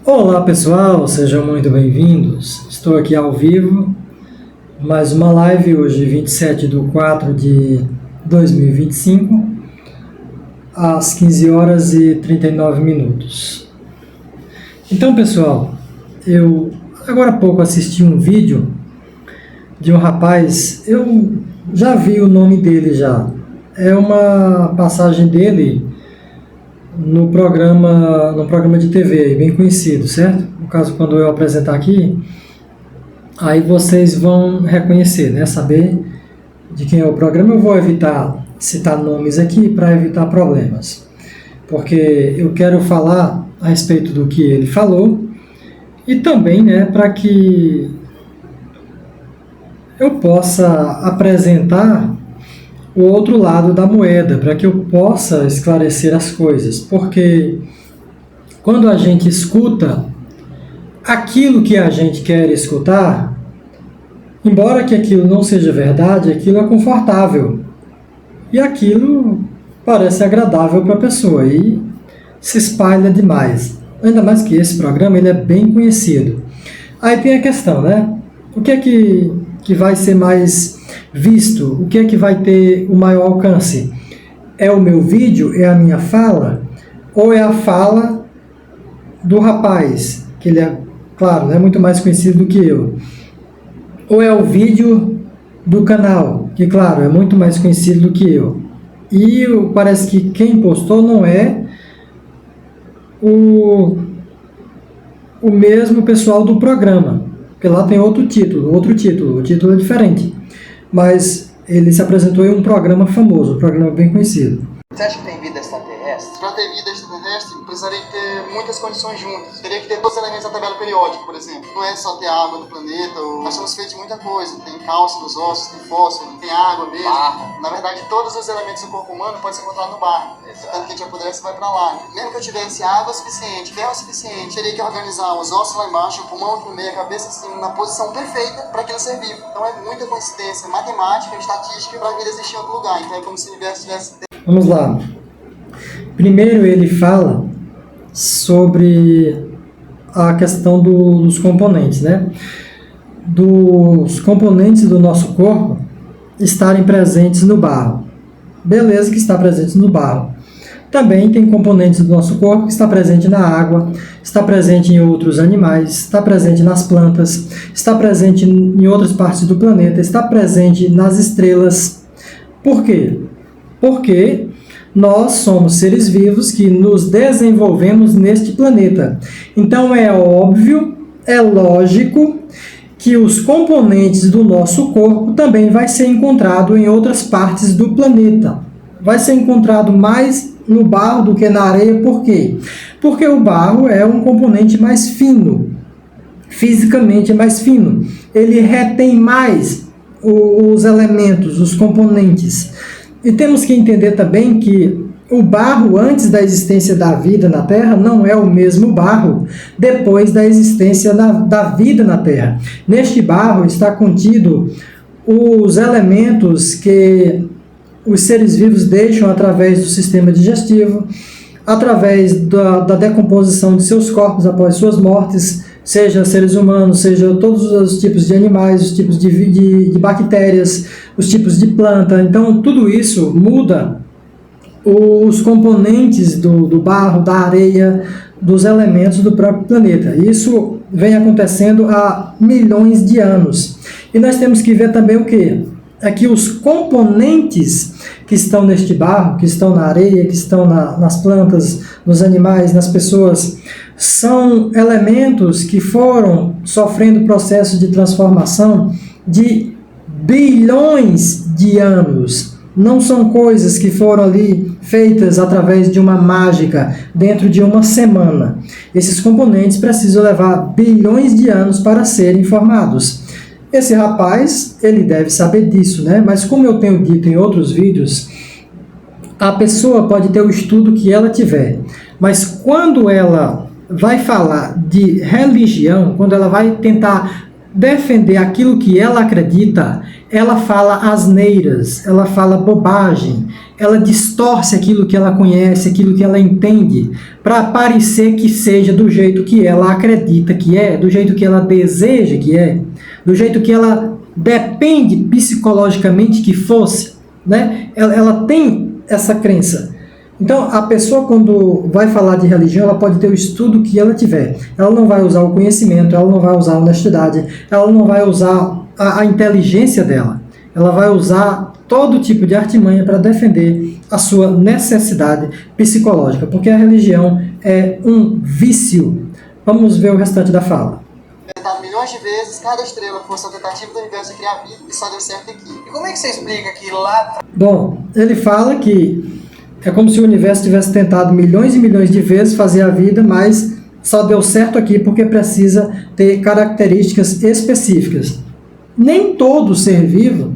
Olá pessoal, sejam muito bem-vindos. Estou aqui ao vivo, mais uma live hoje, 27 de 4 de 2025, às 15 horas e 39 minutos. Então pessoal, eu agora há pouco assisti um vídeo de um rapaz, eu já vi o nome dele já, é uma passagem dele no programa de TV, bem conhecido, certo? No caso, quando eu apresentar aqui, aí vocês vão reconhecer, né? Saber de quem é o programa. Eu vou evitar citar nomes aqui para evitar problemas, porque eu quero falar a respeito do que ele falou e também, né, para que eu possa apresentar o outro lado da moeda, para que eu possa esclarecer as coisas, porque quando a gente escuta aquilo que a gente quer escutar, embora que aquilo não seja verdade, aquilo é confortável e aquilo parece agradável para a pessoa e se espalha demais. Ainda mais que esse programa ele é bem conhecido. Aí tem a questão, né? O que é que vai ser mais visto? O que é que vai ter o maior alcance? É o meu vídeo? É a minha fala? Ou é a fala do rapaz, que ele é, claro, é muito mais conhecido do que eu? Ou é o vídeo do canal, que, claro, é muito mais conhecido do que eu? E parece que quem postou não é o mesmo pessoal do programa, porque lá tem outro título, o título é diferente. Mas ele se apresentou em um programa famoso, um programa bem conhecido. Você acha que tem vida extraterrestre? Para ter vida extraterrestre, precisaria ter muitas condições juntas. Teria que ter todos os elementos da tabela periódica, por exemplo. Não é só ter água no planeta, nós somos feitos de muita coisa. Tem cálcio nos ossos, tem fósforo, tem água mesmo. Barro. Na verdade, todos os elementos do corpo humano podem ser encontrados no barro. Tanto que a gente apodrece e vai para lá. Mesmo que eu tivesse água suficiente, ferro suficiente, teria que organizar os ossos lá embaixo, o pulmão aqui no meio, a cabeça assim, na posição perfeita para aquilo ser vivo. Então é muita coincidência matemática, estatística para a vida existir em outro lugar. Então é como se o universo tivesse... Vamos lá. Primeiro ele fala sobre a questão dos componentes, né? Dos componentes do nosso corpo estarem presentes no barro. Beleza que está presente no barro. Também tem componentes do nosso corpo que está presente na água, está presente em outros animais, está presente nas plantas, está presente em outras partes do planeta, está presente nas estrelas. Por quê? Porque nós somos seres vivos que nos desenvolvemos neste planeta. Então é óbvio, é lógico que os componentes do nosso corpo também vai ser encontrado em outras partes do planeta. Vai ser encontrado mais no barro do que na areia. Por quê? Porque o barro é um componente mais fino, fisicamente é mais fino. Ele retém mais os elementos, os componentes. E temos que entender também que o barro antes da existência da vida na Terra não é o mesmo barro depois da existência da vida na Terra. Neste barro está contido os elementos que os seres vivos deixam através do sistema digestivo, através da decomposição de seus corpos após suas mortes, seja seres humanos, seja todos os tipos de animais, os tipos de bactérias, os tipos de planta. Então, tudo isso muda os componentes do barro, da areia, dos elementos do próprio planeta. Isso vem acontecendo há milhões de anos. E nós temos que ver também o quê? É que os componentes que estão neste barro, que estão na areia, que estão nas plantas, nos animais, nas pessoas, são elementos que foram sofrendo processo de transformação de bilhões de anos. Não são coisas que foram ali feitas através de uma mágica dentro de uma semana. Esses componentes precisam levar bilhões de anos para serem formados. Esse rapaz, ele deve saber disso, né? Mas como eu tenho dito em outros vídeos, a pessoa pode ter o estudo que ela tiver, mas quando ela vai falar de religião, quando ela vai tentar defender aquilo que ela acredita, ela fala asneiras, ela fala bobagem, ela distorce aquilo que ela conhece, aquilo que ela entende, para parecer que seja do jeito que ela acredita que é, do jeito que ela deseja que é, do jeito que ela depende psicologicamente que fosse, né? Ela tem essa crença. Então, a pessoa, quando vai falar de religião, ela pode ter o estudo que ela tiver. Ela não vai usar o conhecimento, ela não vai usar a honestidade, ela não vai usar a inteligência dela. Ela vai usar todo tipo de artimanha para defender a sua necessidade psicológica, porque a religião é um vício. Vamos ver o restante da fala. Tentado milhões de vezes, cada estrela fosse a tentativa do universo de criar vida e só deu certo aqui. E como é que você explica que lá... Bom, ele fala que é como se o universo tivesse tentado milhões e milhões de vezes fazer a vida, mas só deu certo aqui porque precisa ter características específicas. Nem todo ser vivo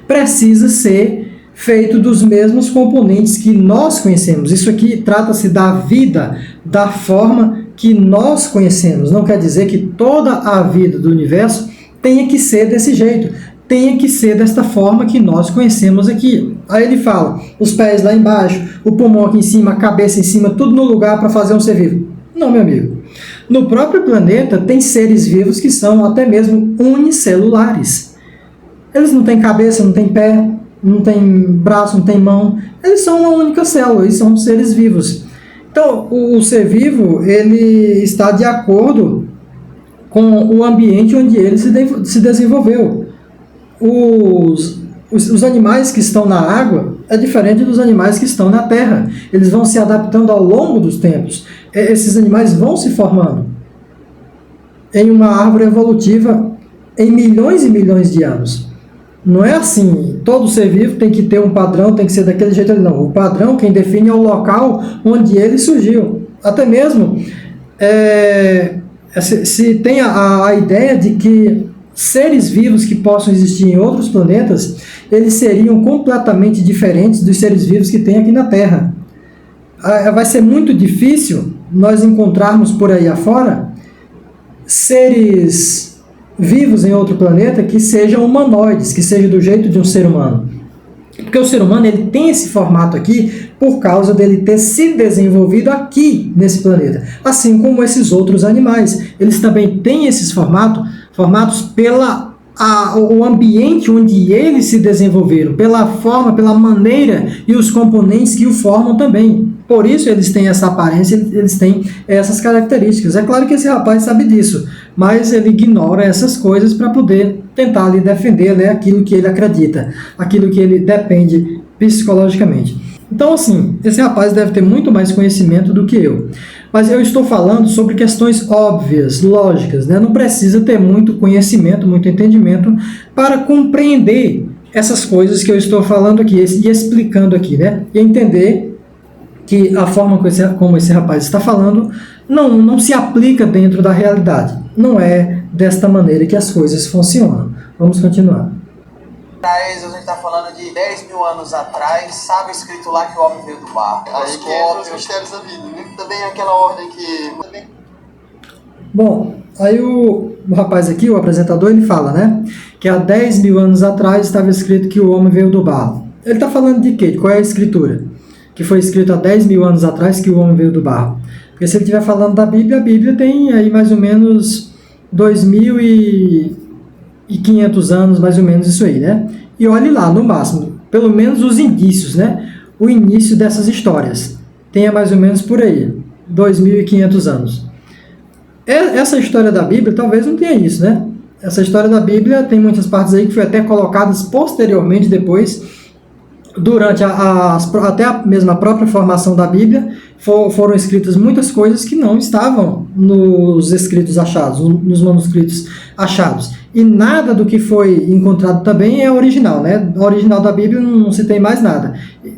precisa ser feito dos mesmos componentes que nós conhecemos. Isso aqui trata-se da vida da forma que nós conhecemos. Não quer dizer que toda a vida do universo tenha que ser desse jeito, tenha que ser desta forma que nós conhecemos aqui. Aí ele fala, os pés lá embaixo, o pulmão aqui em cima, a cabeça em cima, tudo no lugar para fazer um ser vivo. Não, meu amigo. No próprio planeta tem seres vivos que são até mesmo unicelulares. Eles não têm cabeça, não têm pé, não têm braço, não têm mão. Eles são uma única célula, eles são seres vivos. Então, o ser vivo, ele está de acordo com o ambiente onde ele se desenvolveu. Os animais que estão na água é diferente dos animais que estão na terra. Eles vão se adaptando ao longo dos tempos. Esses animais vão se formando em uma árvore evolutiva em milhões e milhões de anos. Não é assim, todo ser vivo tem que ter um padrão, tem que ser daquele jeito ali, não. O padrão, quem define é o local onde ele surgiu. Até mesmo, se tem a ideia de que seres vivos que possam existir em outros planetas, eles seriam completamente diferentes dos seres vivos que tem aqui na Terra. Vai ser muito difícil nós encontrarmos por aí afora seres vivos em outro planeta que sejam humanoides, que sejam do jeito de um ser humano. Porque o ser humano ele tem esse formato aqui por causa dele ter se desenvolvido aqui nesse planeta. Assim como esses outros animais. Eles também têm esses formatos pela o ambiente onde eles se desenvolveram, pela forma, pela maneira e os componentes que o formam também. Por isso eles têm essa aparência, eles têm essas características. É claro que esse rapaz sabe disso, mas ele ignora essas coisas para poder tentar ali defender, né, aquilo que ele acredita, aquilo que ele depende psicologicamente. Então, assim, esse rapaz deve ter muito mais conhecimento do que eu. Mas eu estou falando sobre questões óbvias, lógicas, né? Não precisa ter muito conhecimento, muito entendimento para compreender essas coisas que eu estou falando aqui e explicando aqui, né? E entender que a forma como esse rapaz está falando não se aplica dentro da realidade. Não é desta maneira que as coisas funcionam. Vamos continuar. A gente está falando de 10 mil anos atrás, sabe escrito lá que o homem veio do barro. Aí que entra os mistérios da vida, né? Também aquela ordem que... Bom, aí o rapaz aqui, o apresentador, ele fala, né? Que há 10 mil anos atrás estava escrito que o homem veio do barro. Ele está falando de quê? De qual é a escritura? Que foi escrito há 10 mil anos atrás que o homem veio do barro. Porque se ele estiver falando da Bíblia, a Bíblia tem aí mais ou menos 2.500 anos, mais ou menos isso aí, né? E olhe lá, no máximo, pelo menos os indícios, né? O início dessas histórias. Tenha mais ou menos por aí, 2.500 anos. Essa história da Bíblia talvez não tenha isso, né? Essa história da Bíblia tem muitas partes aí que foi até colocadas posteriormente, depois, durante até a mesma própria formação da Bíblia, foram escritas muitas coisas que não estavam nos escritos achados, nos manuscritos achados. E nada do que foi encontrado também é original, né? O original da Bíblia não se tem mais nada.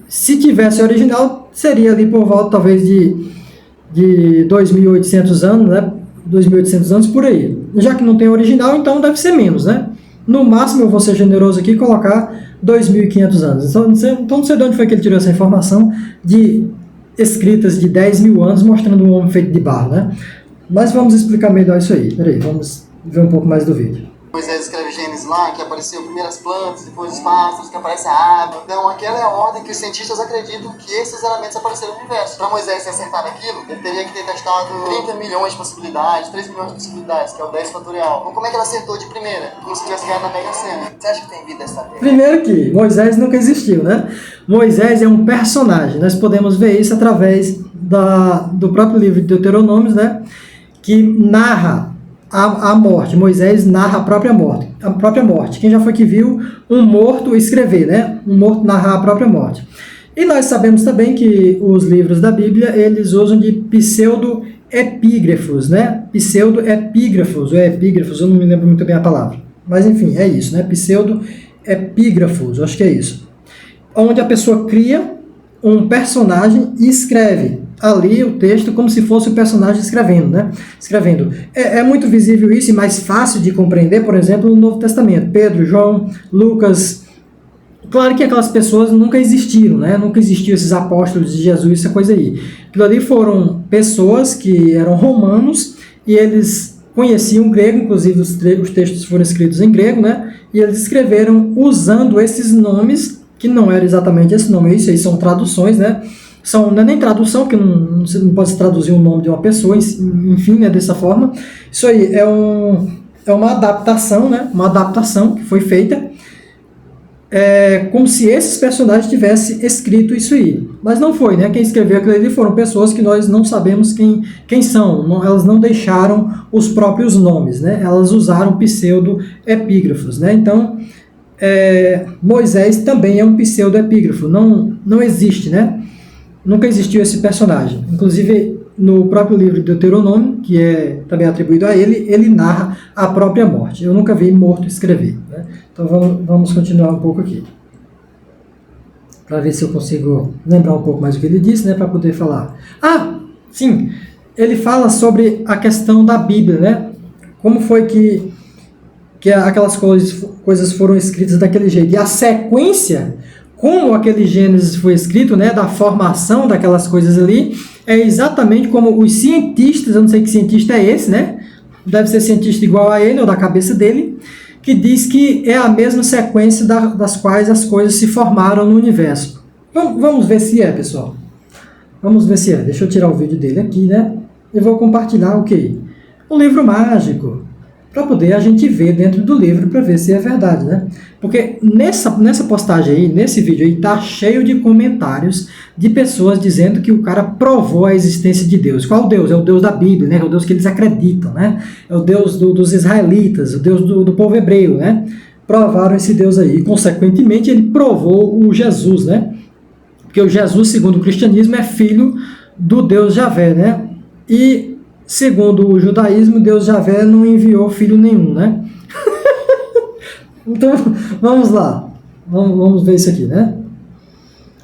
Se tivesse original, seria ali por volta talvez de 2.800 anos, né? 2.800 anos por aí. Já que não tem original, então deve ser menos, né? No máximo, eu vou ser generoso aqui e colocar 2.500 anos. Então não sei de onde foi que ele tirou essa informação de escritas de 10 mil anos mostrando um homem feito de barro, né? Mas vamos explicar melhor isso aí. Peraí, vamos ver um pouco mais do vídeo. Moisés escreve Gênesis lá, que apareceu primeiro as plantas, depois os pássaros, que aparece a água. Então aquela é a ordem que os cientistas acreditam que esses elementos apareceram no universo. Para Moisés ter acertado aquilo, ele teria que ter testado 30 milhões de possibilidades, 3 milhões de possibilidades, que é o 10 fatorial. Então como é que ele acertou de primeira? Como se tivesse ganhado na Mega Sena. Você acha que tem vida extraterrestre? Primeiro que Moisés nunca existiu, né? Moisés é um personagem. Nós podemos ver isso através do próprio livro de Deuteronômios, né? Que narra a morte. Moisés narra a própria morte. A própria morte. Quem já foi que viu um morto escrever, né? Um morto narrar a própria morte. E nós sabemos também que os livros da Bíblia, eles usam de pseudo-epígrafos, né? Pseudo-epígrafos, ou epígrafos, eu não me lembro muito bem a palavra. Mas enfim, é isso, né? Pseudo-epígrafos, acho que é isso. Onde a pessoa cria um personagem e escreve ali o texto como se fosse o personagem escrevendo, né? Escrevendo. É muito visível isso e mais fácil de compreender, por exemplo, no Novo Testamento. Pedro, João, Lucas. Claro que aquelas pessoas nunca existiram, né? Nunca existiram esses apóstolos de Jesus, essa coisa aí. Aquilo ali foram pessoas que eram romanos e eles conheciam grego, inclusive os textos foram escritos em grego, né? E eles escreveram usando esses nomes, que não era exatamente esse nome, isso aí são traduções, né? Não é nem tradução, porque você não pode traduzir o nome de uma pessoa, enfim, né, dessa forma. Isso aí é uma adaptação, né? Uma adaptação que foi feita como se esses personagens tivessem escrito isso aí. Mas não foi, né? Quem escreveu aquilo ali foram pessoas que nós não sabemos quem são. Elas não deixaram os próprios nomes, né? Elas usaram pseudo-epígrafos, né? Então, Moisés também é um pseudo-epígrafo. Não existe, né? Nunca existiu esse personagem. Inclusive, no próprio livro de Deuteronômio, que é também atribuído a ele, ele narra a própria morte. Eu nunca vi morto escrever, né? Então vamos continuar um pouco aqui. Para ver se eu consigo lembrar um pouco mais do que ele disse, né? Para poder falar. Ah, sim! Ele fala sobre a questão da Bíblia, né? Como foi que aquelas coisas foram escritas daquele jeito. E a sequência, como aquele Gênesis foi escrito, né, da formação daquelas coisas ali, é exatamente como os cientistas, eu não sei que cientista é esse, né, deve ser cientista igual a ele, ou da cabeça dele, que diz que é a mesma sequência das quais as coisas se formaram no universo. Vamos ver se é, pessoal. Vamos ver se é. Deixa eu tirar o vídeo dele aqui, né, e vou compartilhar o quê? Um livro mágico, para poder a gente ver dentro do livro, para ver se é verdade, né? Porque nessa postagem aí, nesse vídeo aí, tá cheio de comentários de pessoas dizendo que o cara provou a existência de Deus. Qual Deus? É o Deus da Bíblia, né? É o Deus que eles acreditam, né? É o Deus dos israelitas, o Deus do povo hebreu, né? Provaram esse Deus aí. E, consequentemente, ele provou o Jesus, né? Porque o Jesus, segundo o cristianismo, é filho do Deus Javé, né? E segundo o judaísmo, Deus Javé não enviou filho nenhum, né? Então, vamos lá. Vamos ver isso aqui, né?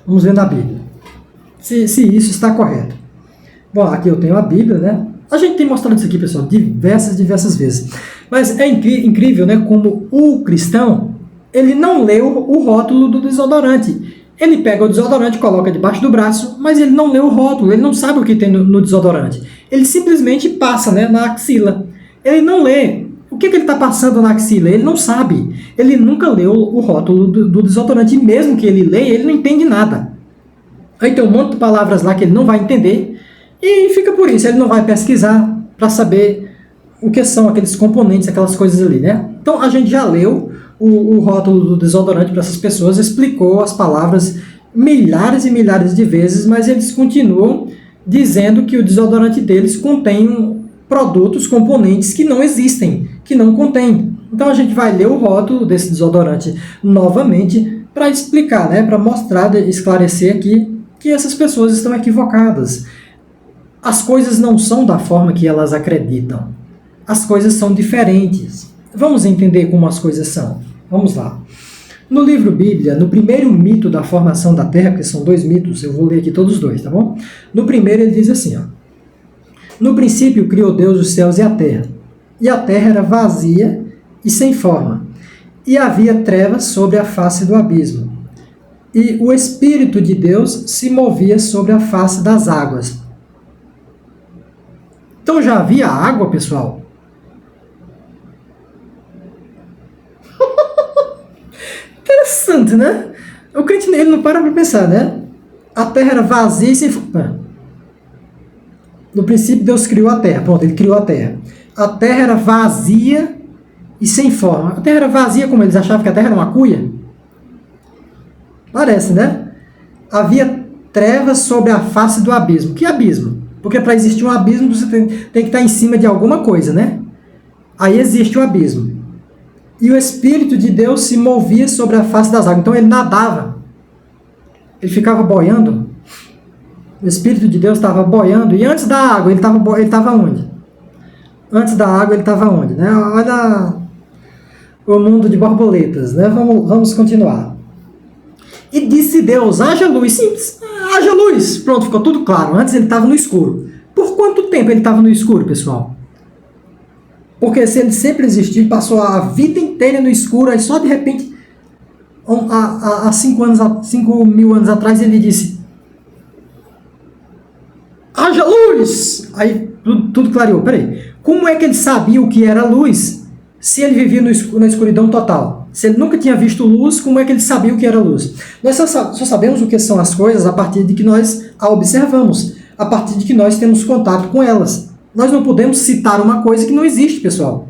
Vamos ver na Bíblia. Se isso está correto. Bom, aqui eu tenho a Bíblia, né? A gente tem mostrado isso aqui, pessoal, diversas vezes. Mas é incrível, né? Como o cristão, ele não leu o rótulo do desodorante. Ele pega o desodorante, coloca debaixo do braço, mas ele não lê o rótulo, ele não sabe o que tem no desodorante. Ele simplesmente passa, né, na axila. Ele não lê. O que ele está passando na axila? Ele não sabe. Ele nunca leu o rótulo do desodorante. E mesmo que ele leia, ele não entende nada. Aí tem um monte de palavras lá que ele não vai entender. E fica por isso. Ele não vai pesquisar para saber o que são aqueles componentes, aquelas coisas ali, né? Então a gente já leu o rótulo do desodorante para essas pessoas, explicou as palavras milhares e milhares de vezes, mas eles continuam dizendo que o desodorante deles contém produtos, componentes que não existem, que não contém. Então a gente vai ler o rótulo desse desodorante novamente para explicar, né, para mostrar, esclarecer aqui que essas pessoas estão equivocadas. As coisas não são da forma que elas acreditam. As coisas são diferentes. Vamos entender como as coisas são. Vamos lá. No livro Bíblia, no primeiro mito da formação da Terra, porque são 2 mitos, eu vou ler aqui todos os 2, tá bom? No primeiro ele diz assim, ó. No princípio criou Deus os céus e a terra era vazia e sem forma, e havia trevas sobre a face do abismo. E o Espírito de Deus se movia sobre a face das águas. Então já havia água, pessoal? coisa, né? O crente, ele não para pensar, né? A terra era vazia e sem forma. No princípio, Deus criou a terra. Pronto, ele criou a terra. A terra era vazia e sem forma. A terra era vazia como eles achavam que a terra era uma cuia? Parece, né? Havia trevas sobre a face do abismo. Que abismo? Porque para existir um abismo, você tem que estar em cima de alguma coisa, né? Aí existe o abismo. E o Espírito de Deus se movia sobre a face das águas. Então ele nadava. Ele ficava boiando. O Espírito de Deus estava boiando. E antes da água, ele estava onde? Antes da água, ele estava onde? Né? Olha o mundo de borboletas. Né? Vamos continuar. E disse Deus, haja luz. Simples. Haja luz. Pronto, ficou tudo claro. Antes ele estava no escuro. Por quanto tempo ele estava no escuro, pessoal? Porque se ele sempre existiu, passou a vida inteira no escuro, aí só de repente, há 5 mil anos atrás, ele disse, haja luz! Aí tudo clareou. Peraí, como é que ele sabia o que era luz se ele vivia na escuridão total? Se ele nunca tinha visto luz, como é que ele sabia o que era luz? Nós só sabemos o que são as coisas a partir de que nós a observamos, a partir de que nós temos contato com elas. Nós não podemos citar uma coisa que não existe, pessoal.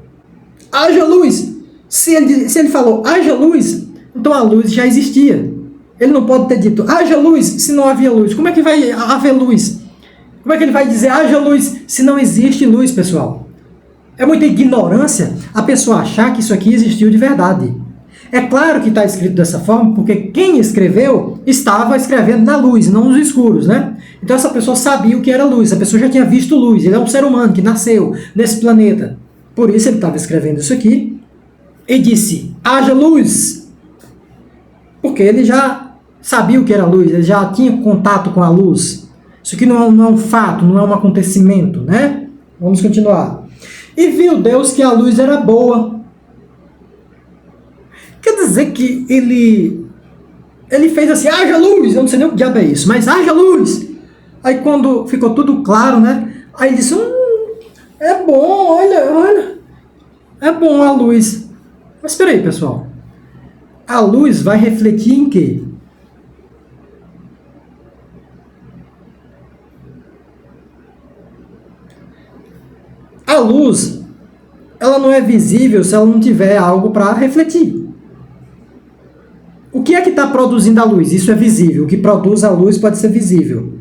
Haja luz! Se ele falou haja luz, então a luz já existia. Ele não pode ter dito haja luz se não havia luz. Como é que vai haver luz? Como é que ele vai dizer haja luz se não existe luz, pessoal? É muita ignorância a pessoa achar que isso aqui existiu de verdade. É claro que está escrito dessa forma, porque quem escreveu estava escrevendo na luz, não nos escuros, né? Então essa pessoa sabia o que era luz, a pessoa já tinha visto luz, ele é um ser humano que nasceu nesse planeta. Por isso ele estava escrevendo isso aqui e disse, haja luz! Porque ele já sabia o que era luz, ele já tinha contato com a luz. Isso aqui não é um fato, não é um acontecimento, né? Vamos continuar. E viu Deus que a luz era boa. Quer dizer que ele fez assim, haja luz, eu não sei nem o que diabo é isso, mas haja luz. Aí quando ficou tudo claro, né? Aí ele disse, é bom, olha, é bom a luz. Mas espera aí, pessoal. A luz vai refletir em quê? A luz, ela não é visível se ela não tiver algo para refletir. O que é que está produzindo a luz? Isso é visível. O que produz a luz pode ser visível.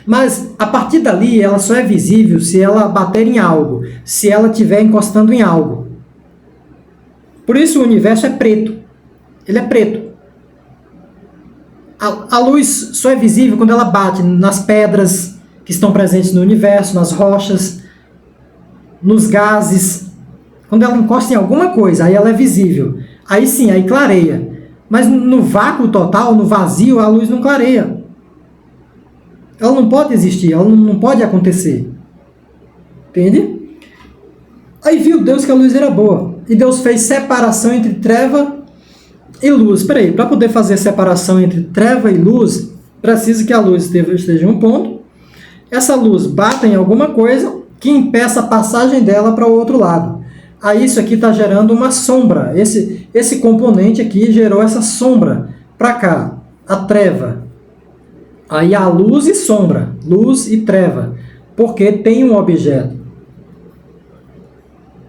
Mas, a partir dali, ela só é visível se ela bater em algo, se ela estiver encostando em algo. Por isso o universo é preto. Ele é preto. A luz só é visível quando ela bate nas pedras que estão presentes no universo, nas rochas, nos gases. Quando ela encosta em alguma coisa, aí ela é visível. Aí sim, aí clareia. Mas no vácuo total, no vazio, a luz não clareia. Ela não pode existir, ela não pode acontecer. Entende? Aí viu Deus que a luz era boa. E Deus fez separação entre treva e luz. Espera aí, para poder fazer separação entre treva e luz, precisa que a luz esteja em um ponto. Essa luz bata em alguma coisa que impeça a passagem dela para o outro lado. Aí isso aqui está gerando uma sombra. Esse componente aqui gerou essa sombra para cá, a treva. Aí há luz e sombra, luz e treva, porque tem um objeto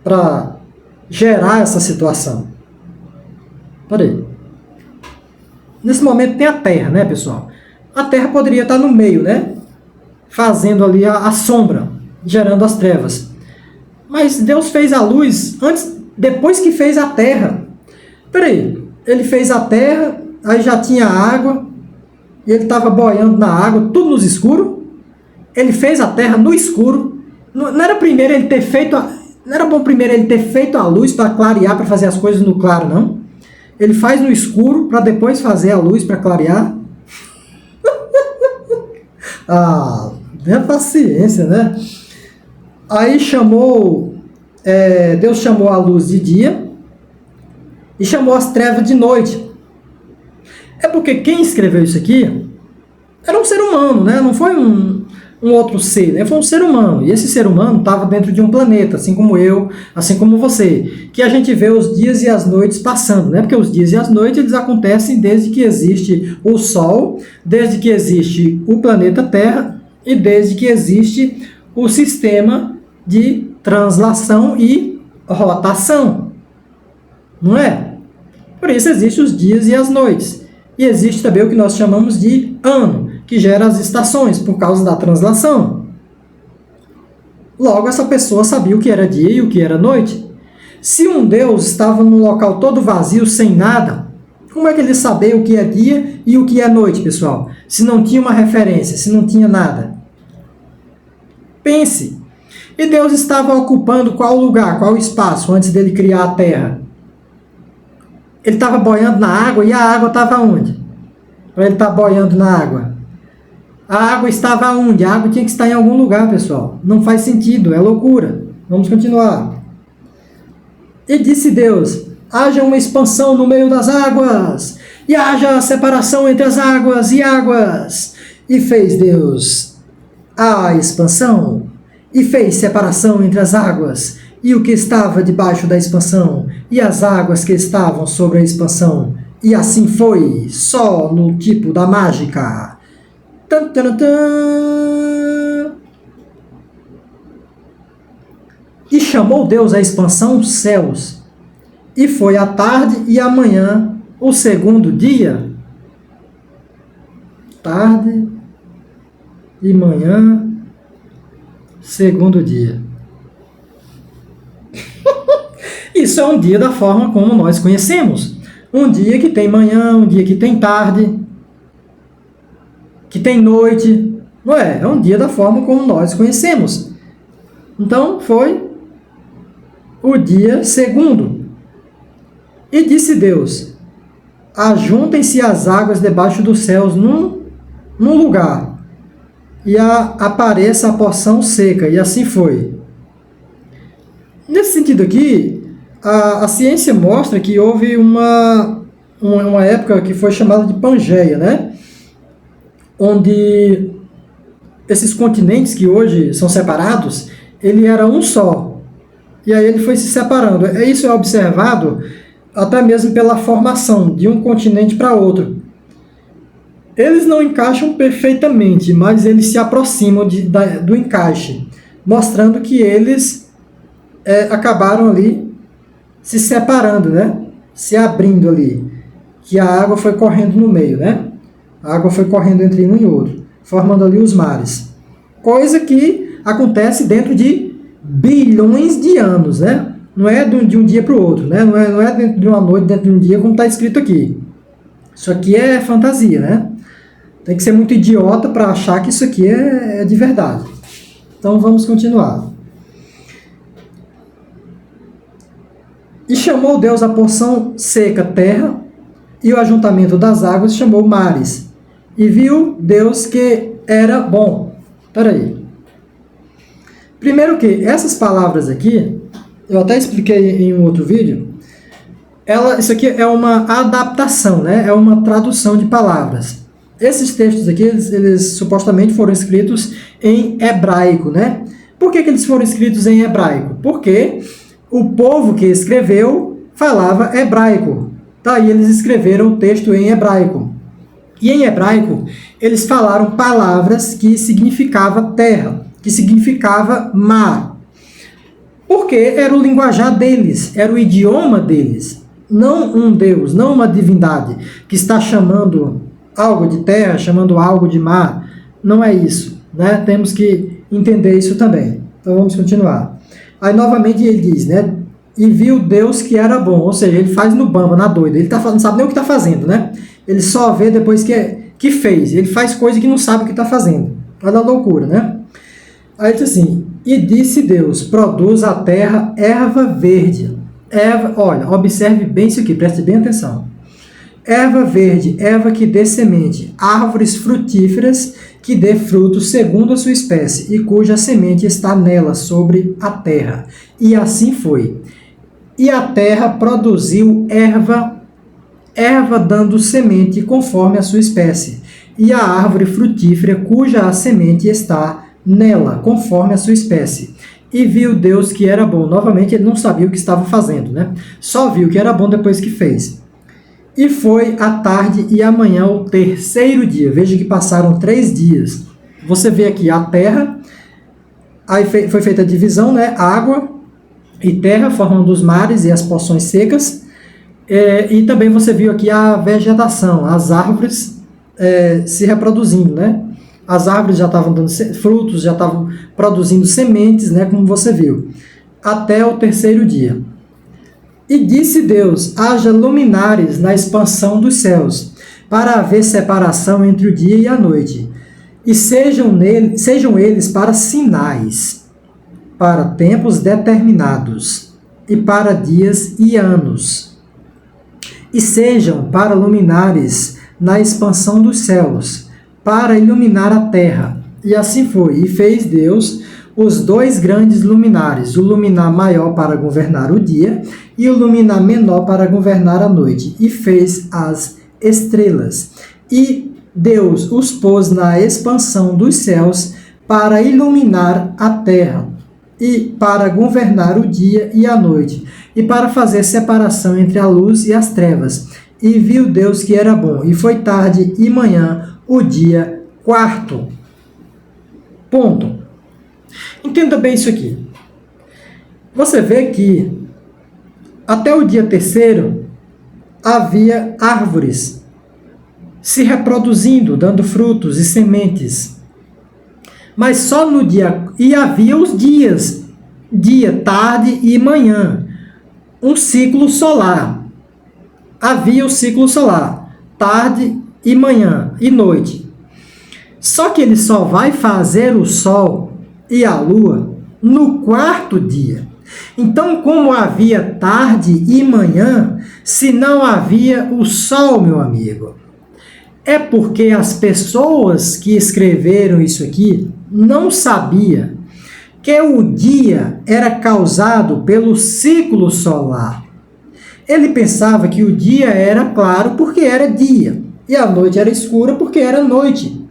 para gerar essa situação. Peraí. Nesse momento tem a Terra, né, pessoal? A Terra poderia estar no meio, né? Fazendo ali a sombra, gerando as trevas. Mas Deus fez a luz depois que fez a terra. Peraí, ele fez a terra, aí já tinha água, e ele estava boiando na água, tudo no escuro. Ele fez a terra no escuro. Não era primeiro ele ter feito não era bom primeiro ele ter feito a luz para clarear, para fazer as coisas no claro, não? Ele faz no escuro para depois fazer a luz para clarear. Tenha paciência, né? Aí Deus chamou a luz de dia e chamou as trevas de noite. É porque quem escreveu isso aqui era um ser humano, né? Não foi um um outro ser, né? Foi um ser humano, e esse ser humano estava dentro de um planeta, assim como eu, assim como você, que a gente vê os dias e as noites passando, né? Porque os dias e as noites eles acontecem desde que existe o Sol, desde que existe o planeta Terra e desde que existe o sistema de translação e rotação, não é? Por isso existem os dias e as noites. E existe também o que nós chamamos de ano, que gera as estações por causa da translação. Logo, essa pessoa sabia o que era dia e o que era noite. Se um Deus estava num local todo vazio, sem nada, como é que ele sabia o que é dia e o que é noite, pessoal? Se não tinha uma referência, se não tinha nada. Pense. E Deus estava ocupando qual lugar, qual espaço antes dele criar a terra? Ele estava boiando na água e a água estava onde? Para ele estar boiando na água. A água estava onde? A água tinha que estar em algum lugar, pessoal. Não faz sentido, é loucura. Vamos continuar. E disse Deus: haja uma expansão no meio das águas, e haja separação entre as águas e águas. E fez Deus a expansão, e fez separação entre as águas, e o que estava debaixo da expansão, e as águas que estavam sobre a expansão. E assim foi, só no tipo da mágica. Tan, tan, tan. E chamou Deus a expansão os céus. E foi a tarde e a manhã, o segundo dia. Tarde e manhã, segundo dia. Isso é um dia da forma como nós conhecemos. Um dia que tem manhã, um dia que tem tarde, que tem noite. Não é? É um dia da forma como nós conhecemos. Então, foi o dia segundo. E disse Deus: ajuntem-se as águas debaixo dos céus num lugar, e apareça a porção seca. E assim foi. Nesse sentido aqui, a ciência mostra que houve uma época que foi chamada de Pangeia, né? Onde esses continentes que hoje são separados, ele era um só. E aí ele foi se separando. Isso é observado até mesmo pela formação de um continente para outro. Eles não encaixam perfeitamente, mas eles se aproximam do encaixe, mostrando que eles acabaram ali se separando, né? Se abrindo ali, que a água foi correndo no meio, né? A água foi correndo entre um e outro, formando ali os mares. Coisa que acontece dentro de bilhões de anos, né? Não é de um dia para o outro, né? Não é dentro de uma noite, dentro de um dia, como está escrito aqui. Isso aqui é fantasia, né? Tem que ser muito idiota para achar que isso aqui é de verdade. Então vamos continuar. E chamou Deus a porção seca terra, e o ajuntamento das águas chamou mares. E viu Deus que era bom. Espera aí. Primeiro que essas palavras aqui, eu até expliquei em um outro vídeo, isso aqui é uma adaptação, né? É uma tradução de palavras. Esses textos aqui, eles supostamente foram escritos em hebraico, né? Por que eles foram escritos em hebraico? Porque o povo que escreveu falava hebraico. Tá? E eles escreveram o texto em hebraico. E em hebraico, eles falaram palavras que significava terra, que significava mar. Porque era o linguajar deles, era o idioma deles. Não um Deus, não uma divindade que está chamando algo de terra, chamando algo de mar. Não é isso, né? Temos que entender isso também. Então vamos continuar. Aí novamente ele diz, né? E viu Deus que era bom. Ou seja, ele faz no bamba, na doida. Ele não sabe nem o que está fazendo, né? Ele só vê depois que fez. Ele faz coisa que não sabe o que está fazendo. Olha a loucura, né? Aí ele diz assim: e disse Deus, produz a terra erva verde. Olha, observe bem isso aqui, preste bem atenção. Erva verde, erva que dê semente, árvores frutíferas que dê frutos segundo a sua espécie, e cuja semente está nela, sobre a terra. E assim foi. E a terra produziu erva dando semente conforme a sua espécie, e a árvore frutífera cuja a semente está nela, conforme a sua espécie. E viu Deus que era bom. Novamente, ele não sabia o que estava fazendo, né? Só viu que era bom depois que fez. E foi a tarde e a manhã o terceiro dia. Veja que passaram 3 dias. Você vê aqui a terra, aí foi feita a divisão, né? Água e terra formando os mares e as porções secas. E também você viu aqui a vegetação, as árvores se reproduzindo, né? As árvores já estavam dando frutos, já estavam produzindo sementes, né? Como você viu, até o terceiro dia. E disse Deus: haja luminares na expansão dos céus, para haver separação entre o dia e a noite, e sejam eles para sinais, para tempos determinados, e para dias e anos. E sejam para luminares na expansão dos céus, para iluminar a terra. E assim foi. E fez Deus os 2 grandes luminares, o luminar maior para governar o dia e o luminar menor para governar a noite. E fez as estrelas. E Deus os pôs na expansão dos céus para iluminar a terra e para governar o dia e a noite, e para fazer separação entre a luz e as trevas. E viu Deus que era bom, e foi tarde e manhã o dia 4º. Ponto. Entenda bem isso aqui. Você vê que até o dia 3º havia árvores se reproduzindo, dando frutos e sementes. Mas só no dia... E havia os dias, dia, tarde e manhã. Um ciclo solar. Havia o ciclo solar, tarde e manhã e noite. Só que ele só vai fazer o sol e a lua no 4º dia. Então, como havia tarde e manhã, se não havia o sol, meu amigo? É porque as pessoas que escreveram isso aqui não sabiam que o dia era causado pelo ciclo solar. Ele pensava que o dia era claro porque era dia, e a noite era escura porque era noite.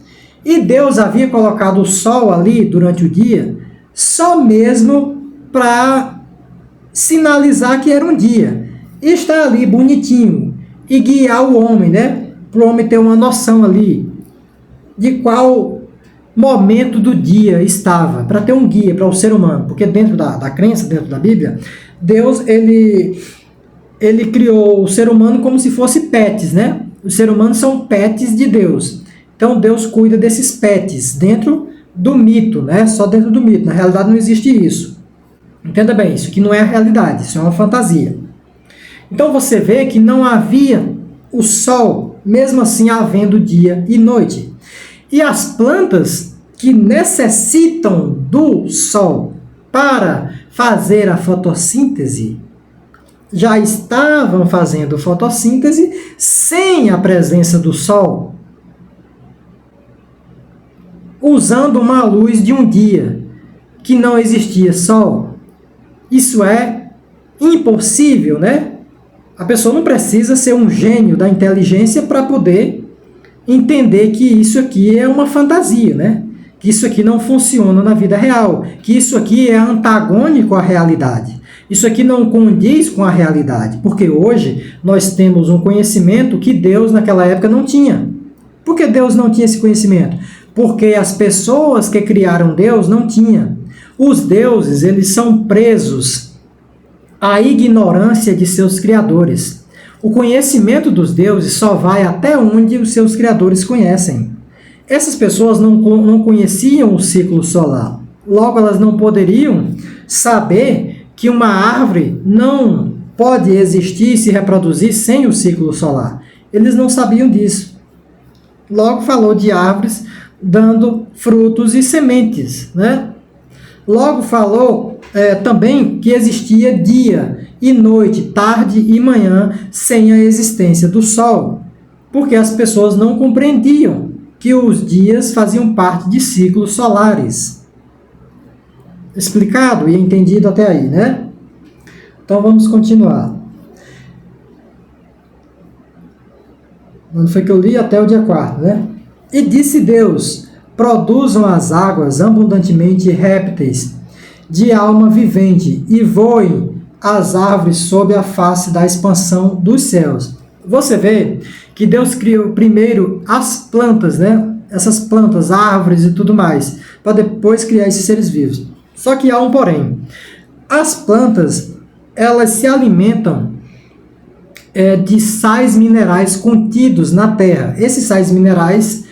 E Deus havia colocado o sol ali durante o dia só mesmo para sinalizar que era um dia. E está ali bonitinho e guiar o homem, né? Para o homem ter uma noção ali de qual momento do dia estava, para ter um guia para o ser humano. Porque dentro da crença, dentro da Bíblia, Deus ele criou o ser humano como se fosse pets, né? Os seres humanos são pets de Deus. Então Deus cuida desses pets dentro do mito, né? Só dentro do mito. Na realidade não existe isso. Entenda bem, isso aqui não é a realidade, isso é uma fantasia. Então você vê que não havia o sol, mesmo assim havendo dia e noite. E as plantas que necessitam do sol para fazer a fotossíntese já estavam fazendo fotossíntese sem a presença do sol, usando uma luz de um dia que não existia sol. Isso é impossível, né? A pessoa não precisa ser um gênio da inteligência para poder entender que isso aqui é uma fantasia, né? Que isso aqui não funciona na vida real, que isso aqui é antagônico à realidade. Isso aqui não condiz com a realidade, porque hoje nós temos um conhecimento que Deus naquela época não tinha. Por que Deus não tinha esse conhecimento? Porque as pessoas que criaram Deus não tinham. Os deuses, eles são presos à ignorância de seus criadores. O conhecimento dos deuses só vai até onde os seus criadores conhecem. Essas pessoas não conheciam o ciclo solar. Logo, elas não poderiam saber que uma árvore não pode existir e se reproduzir sem o ciclo solar. Eles não sabiam disso. Logo, falou de árvores dando frutos e sementes, né? Logo, falou também que existia dia e noite, tarde e manhã, sem a existência do sol, porque as pessoas não compreendiam que os dias faziam parte de ciclos solares. Explicado e entendido até aí, né? Então vamos continuar. Onde foi que eu li? Até o dia 4, né? E disse Deus: produzam as águas abundantemente répteis de alma vivente e voem as árvores sob a face da expansão dos céus. Você vê que Deus criou primeiro as plantas, né? Essas plantas, árvores e tudo mais, para depois criar esses seres vivos. Só que há um porém. As plantas, elas se alimentam de sais minerais contidos na terra. Esses sais minerais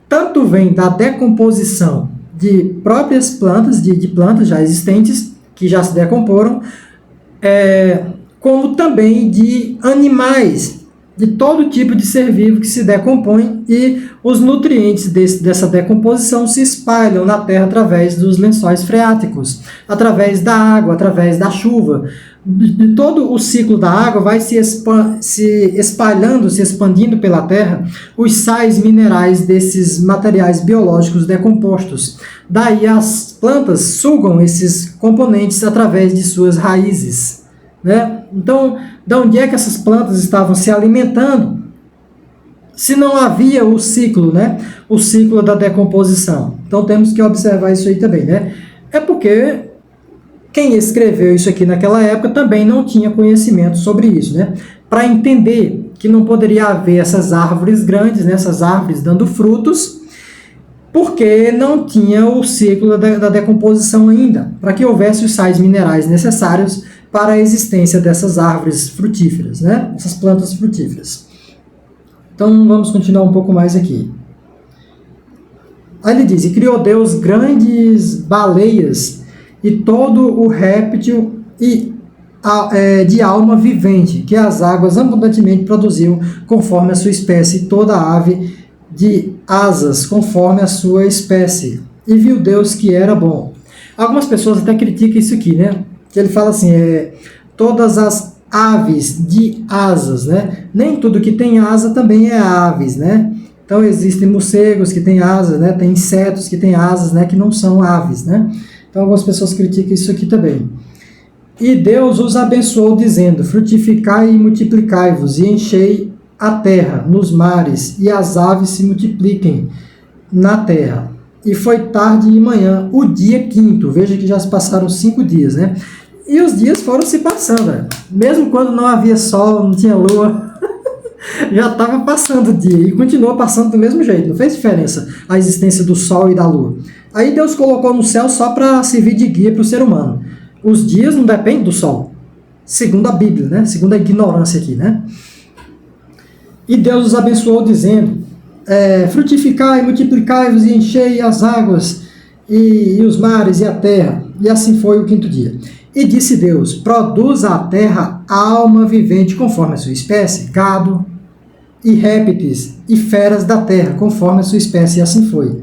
tanto vêm da decomposição de próprias plantas, de plantas já existentes, que já se decomporam, como também de animais, de todo tipo de ser vivo que se decompõe, e os nutrientes dessa decomposição se espalham na terra através dos lençóis freáticos, através da água, através da chuva. De todo o ciclo da água vai se espalhando, se expandindo pela terra os sais minerais desses materiais biológicos decompostos. Daí as plantas sugam esses componentes através de suas raízes, né? Então, de onde é que essas plantas estavam se alimentando se não havia o ciclo, né? O ciclo da decomposição? Então temos que observar isso aí também, né? É porque quem escreveu isso aqui naquela época também não tinha conhecimento sobre isso, né? Para entender que não poderia haver essas árvores grandes, né? Essas árvores dando frutos, porque não tinha o ciclo da decomposição ainda, para que houvesse os sais minerais necessários para a existência dessas árvores frutíferas, né? Essas plantas frutíferas. Então vamos continuar um pouco mais aqui. Aí ele diz: e criou Deus grandes baleias e todo o réptil de alma vivente, que as águas abundantemente produziam conforme a sua espécie, e toda ave de asas conforme a sua espécie. E viu Deus que era bom. Algumas pessoas até criticam isso aqui, né? Que ele fala assim, todas as aves de asas, né? Nem tudo que tem asa também é aves, né? Então existem morcegos que têm asas, né? Tem insetos que têm asas, né? Que não são aves, né? Então algumas pessoas criticam isso aqui também. E Deus os abençoou dizendo: frutificai e multiplicai-vos e enchei a terra nos mares, e as aves se multipliquem na terra. E foi tarde e manhã, o dia quinto. Veja que já se passaram 5 dias, né? E os dias foram se passando, mesmo quando não havia sol, não tinha lua, já estava passando o dia e continuou passando do mesmo jeito. Não fez diferença a existência do sol e da lua. Aí Deus colocou no céu só para servir de guia para o ser humano. Os dias não dependem do sol, segundo a Bíblia, né? Segundo a ignorância aqui, né? E Deus os abençoou dizendo: frutificai, multiplicai-vos e enchei as águas e os mares e a terra. E assim foi o quinto dia. E disse Deus: produza a terra alma vivente conforme a sua espécie, gado e répteis e feras da terra conforme a sua espécie. E assim foi.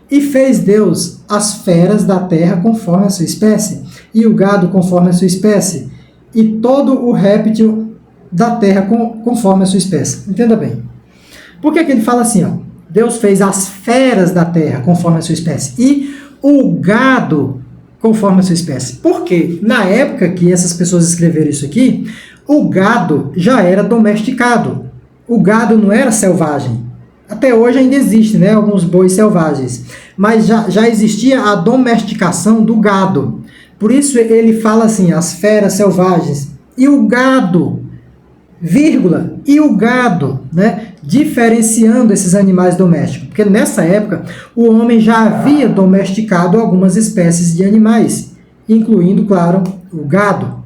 E fez Deus as feras da terra conforme a sua espécie, e o gado conforme a sua espécie, e todo o réptil da terra conforme a sua espécie. Entenda bem. Por que ele fala assim? Deus fez as feras da terra conforme a sua espécie, e o gado conforme a sua espécie. Porque na época que essas pessoas escreveram isso aqui, o gado já era domesticado. O gado não era selvagem. Até hoje ainda existe, né, alguns bois selvagens. Mas já existia a domesticação do gado. Por isso ele fala assim, as feras selvagens. E o gado, vírgula, e o gado, né, diferenciando esses animais domésticos. Porque nessa época o homem já havia domesticado algumas espécies de animais, incluindo, claro, o gado.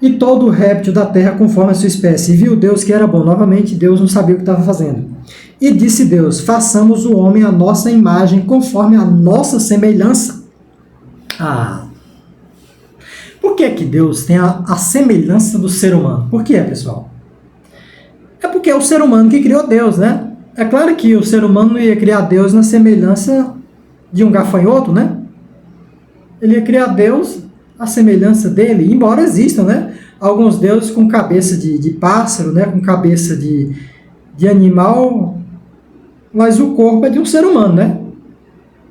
E todo o réptil da terra conforme a sua espécie. E viu Deus que era bom. Novamente, Deus não sabia o que estava fazendo. E disse Deus: façamos o homem à nossa imagem, conforme a nossa semelhança. Por que Deus tem a semelhança do ser humano? Por que, pessoal? É porque é o ser humano que criou Deus, né? É claro que o ser humano não ia criar Deus na semelhança de um gafanhoto, né? Ele ia criar Deus a semelhança dele, embora existam, né, alguns deuses com cabeça de pássaro, né, com cabeça de animal, mas o corpo é de um ser humano, né?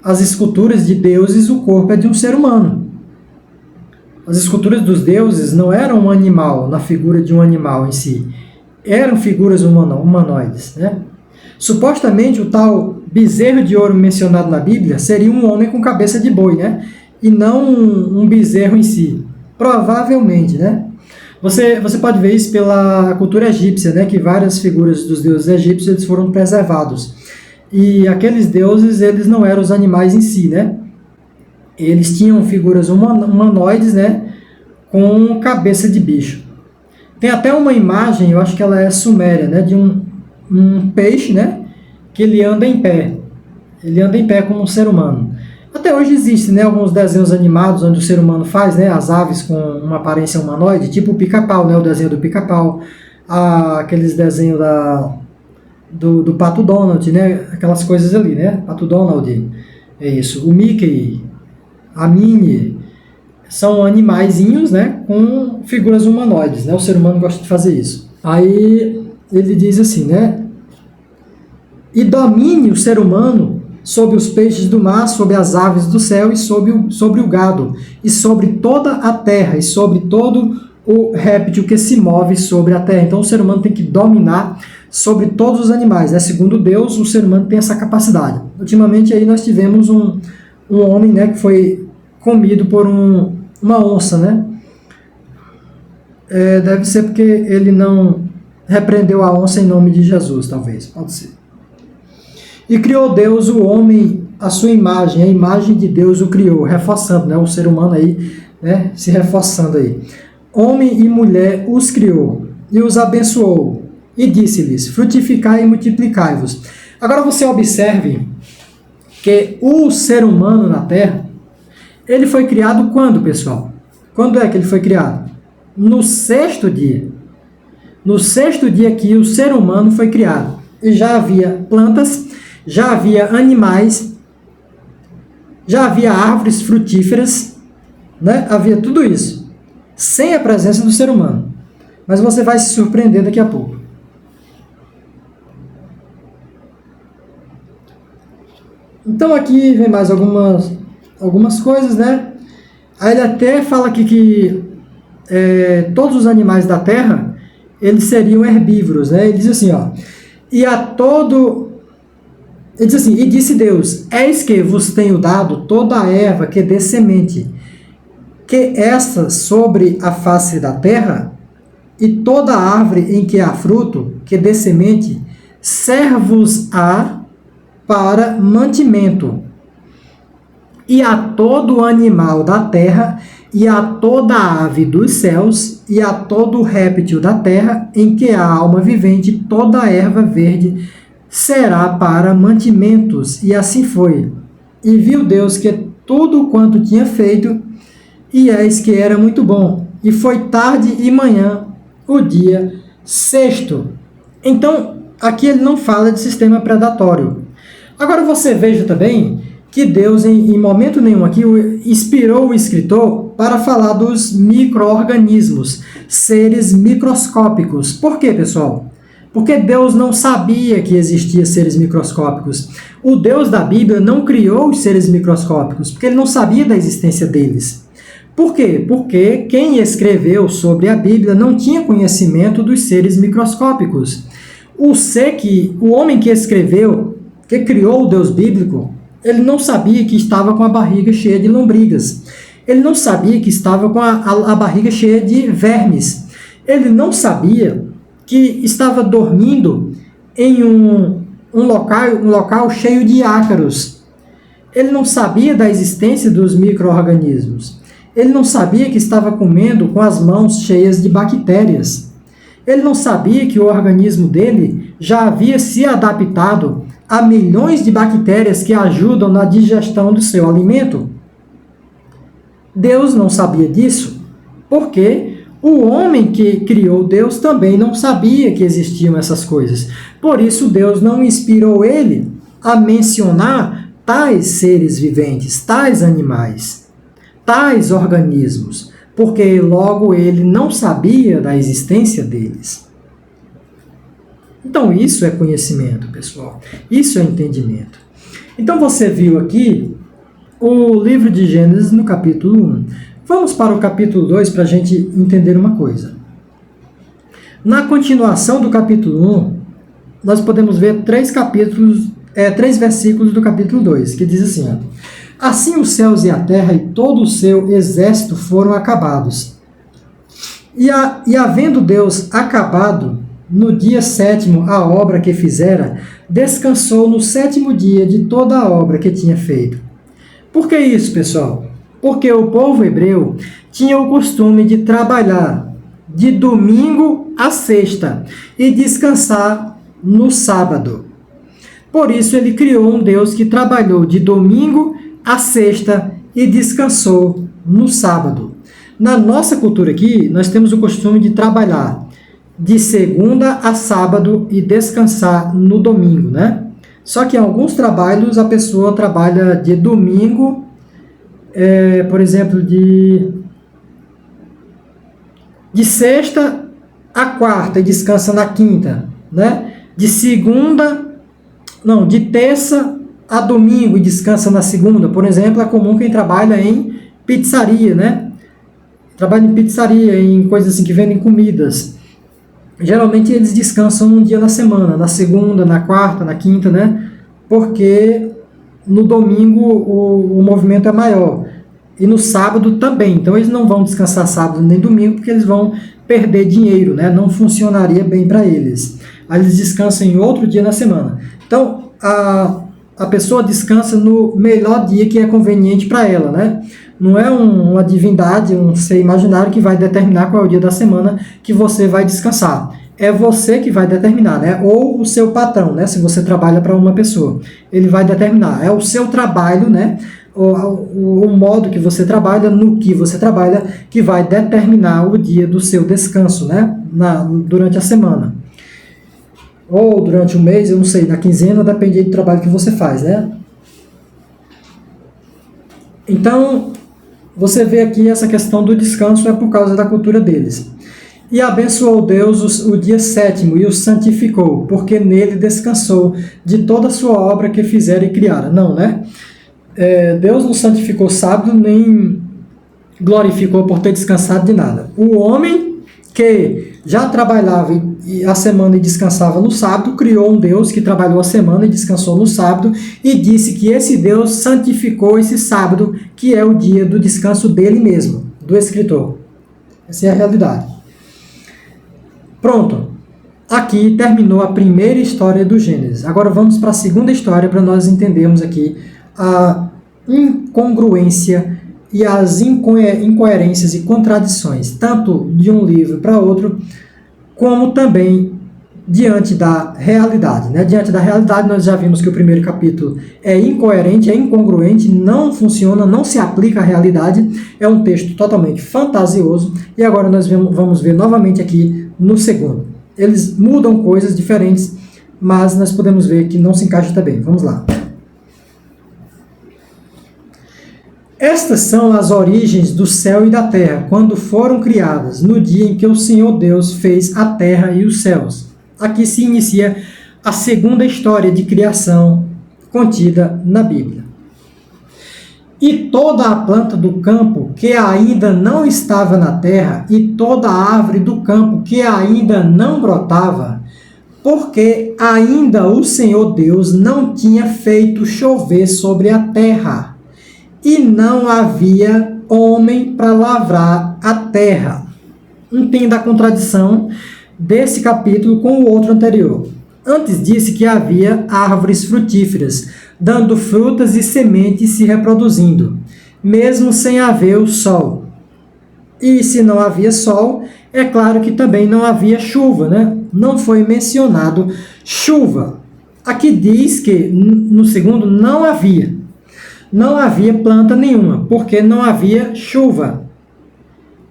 As esculturas de deuses, o corpo é de um ser humano. As esculturas dos deuses não eram um animal, na figura de um animal em si, eram figuras humanoides, né? Supostamente o tal bezerro de ouro mencionado na Bíblia seria um homem com cabeça de boi, né? E não um bezerro em si. Provavelmente, né? Você pode ver isso pela cultura egípcia, né? Que várias figuras dos deuses egípcios eles foram preservados. E aqueles deuses, eles não eram os animais em si, né? Eles tinham figuras humanoides, né? Com cabeça de bicho. Tem até uma imagem, eu acho que ela é suméria, né? De um peixe, né? Que ele anda em pé. Ele anda em pé como um ser humano. Até hoje existem, né, alguns desenhos animados onde o ser humano faz, né, as aves com uma aparência humanoide, tipo o pica-pau, né, o desenho do pica-pau, aqueles desenhos do Pato Donald, né, aquelas coisas ali, né, Pato Donald, é isso, o Mickey, a Minnie, são animaizinhos, né, com figuras humanoides, né, o ser humano gosta de fazer isso. Aí ele diz assim, né, e domine o ser humano sobre os peixes do mar, sobre as aves do céu e sobre o gado, e sobre toda a terra, e sobre todo o réptil que se move sobre a terra. Então o ser humano tem que dominar sobre todos os animais, né? Segundo Deus, o ser humano tem essa capacidade. Ultimamente aí nós tivemos um homem, né, que foi comido por uma onça, né? Deve ser porque ele não repreendeu a onça em nome de Jesus, talvez, pode ser. E criou Deus o homem à sua imagem, a imagem de Deus o criou, reforçando, né, o ser humano aí, né, se reforçando aí. Homem e mulher os criou e os abençoou e disse-lhes, frutificai e multiplicai-vos. Agora você observe que o ser humano na Terra, ele foi criado quando, pessoal? Quando é que ele foi criado? No sexto dia. No sexto dia que o ser humano foi criado. E já havia plantas, já havia animais, já havia árvores frutíferas, né? Havia tudo isso, sem a presença do ser humano. Mas você vai se surpreender daqui a pouco. Então aqui vem mais algumas coisas, né? Aí ele até fala aqui que todos os animais da terra, eles seriam herbívoros, né? Ele diz assim, ó, ele diz assim, e disse Deus, eis que vos tenho dado toda a erva que dê semente, que esta sobre a face da terra, e toda árvore em que há fruto, que dê semente, servos-á para mantimento, e a todo animal da terra, e a toda ave dos céus, e a todo réptil da terra, em que há alma vivente, toda a erva verde será para mantimentos. E assim foi. E viu Deus que tudo quanto tinha feito, e eis que era muito bom. E foi tarde e manhã, o dia sexto. Então, aqui ele não fala de sistema predatório. Agora você veja também que Deus, em momento nenhum aqui, inspirou o escritor para falar dos micro-organismos, seres microscópicos. Por quê, pessoal? Porque Deus não sabia que existiam seres microscópicos. O Deus da Bíblia não criou os seres microscópicos, porque ele não sabia da existência deles. Por quê? Porque quem escreveu sobre a Bíblia não tinha conhecimento dos seres microscópicos. O homem que escreveu, que criou o Deus bíblico, ele não sabia que estava com a barriga cheia de lombrigas. Ele não sabia que estava com a barriga cheia de vermes. Ele não sabia que estava dormindo em um local cheio de ácaros. Ele não sabia da existência dos micro-organismos. Ele não sabia que estava comendo com as mãos cheias de bactérias. Ele não sabia que o organismo dele já havia se adaptado a milhões de bactérias que ajudam na digestão do seu alimento. Deus não sabia disso, porque o homem que criou Deus também não sabia que existiam essas coisas. Por isso, Deus não inspirou ele a mencionar tais seres viventes, tais animais, tais organismos, porque logo ele não sabia da existência deles. Então, isso é conhecimento, pessoal. Isso é entendimento. Então, você viu aqui o livro de Gênesis no capítulo 1. Vamos para o capítulo 2 para a gente entender uma coisa. Na continuação do capítulo 1, nós podemos ver 3 capítulos 3 versículos do capítulo 2, que diz assim, ó, assim os céus e a terra e todo o seu exército foram acabados. E havendo Deus acabado no dia 7º a obra que fizera, descansou no 7º dia de toda a obra que tinha feito. Por que isso, pessoal? Porque o povo hebreu tinha o costume de trabalhar de domingo a sexta e descansar no sábado. Por isso ele criou um Deus que trabalhou de domingo a sexta e descansou no sábado. Na nossa cultura aqui, nós temos o costume de trabalhar de segunda a sábado e descansar no domingo, né? Só que em alguns trabalhos a pessoa trabalha de domingo, por exemplo, de sexta a quarta e descansa na quinta, né? De terça a domingo e descansa na segunda. Por exemplo, é comum quem trabalha em pizzaria, né? Trabalha em pizzaria, em coisas assim que vendem comidas. Geralmente eles descansam um dia na semana, na segunda, na quarta, na quinta, né? Porque no domingo o movimento é maior. E no sábado também. Então eles não vão descansar sábado nem domingo, porque eles vão perder dinheiro, né? Não funcionaria bem para eles. Aí eles descansam em outro dia na semana. Então a pessoa descansa no melhor dia que é conveniente para ela, né? Não é uma divindade, um ser imaginário que vai determinar qual é o dia da semana que você vai descansar. É você que vai determinar, né? Ou o seu patrão, né? Se você trabalha para uma pessoa, ele vai determinar. É o seu trabalho, né? O modo que você trabalha, no que você trabalha, que vai determinar o dia do seu descanso, né? Durante a semana. Ou durante o mês, eu não sei, na quinzena, depende do trabalho que você faz, né? Então, você vê aqui essa questão do descanso é por causa da cultura deles. E abençoou Deus o dia 7º e o santificou, porque nele descansou de toda a sua obra que fizera e criara. Não, né? Deus não santificou sábado, nem glorificou por ter descansado de nada. O homem que já trabalhava a semana e descansava no sábado, criou um Deus que trabalhou a semana e descansou no sábado, e disse que esse Deus santificou esse sábado, que é o dia do descanso dele mesmo, do escritor. Essa é a realidade. Pronto. Aqui terminou a primeira história do Gênesis. Agora vamos para a segunda história, para nós entendermos aqui a incongruência e as incoerências e contradições, tanto de um livro para outro, como também diante da realidade, né? Diante da realidade, nós já vimos que o primeiro capítulo é incoerente, é incongruente, não funciona, não se aplica à realidade, é um texto totalmente fantasioso, e agora nós vamos ver novamente aqui no segundo. Eles mudam coisas diferentes, mas nós podemos ver que não se encaixa também. Vamos lá. Estas são as origens do céu e da terra, quando foram criadas, no dia em que o Senhor Deus fez a terra e os céus. Aqui se inicia a segunda história de criação contida na Bíblia. E toda a planta do campo que ainda não estava na terra, e toda a árvore do campo que ainda não brotava, porque ainda o Senhor Deus não tinha feito chover sobre a terra, e não havia homem para lavrar a terra. Entenda a contradição desse capítulo com o outro anterior. Antes disse que havia árvores frutíferas, dando frutas e sementes se reproduzindo, mesmo sem haver o sol. E se não havia sol, é claro que também não havia chuva, né? Não foi mencionado chuva. Aqui diz que no segundo não havia. Não havia planta nenhuma, porque não havia chuva.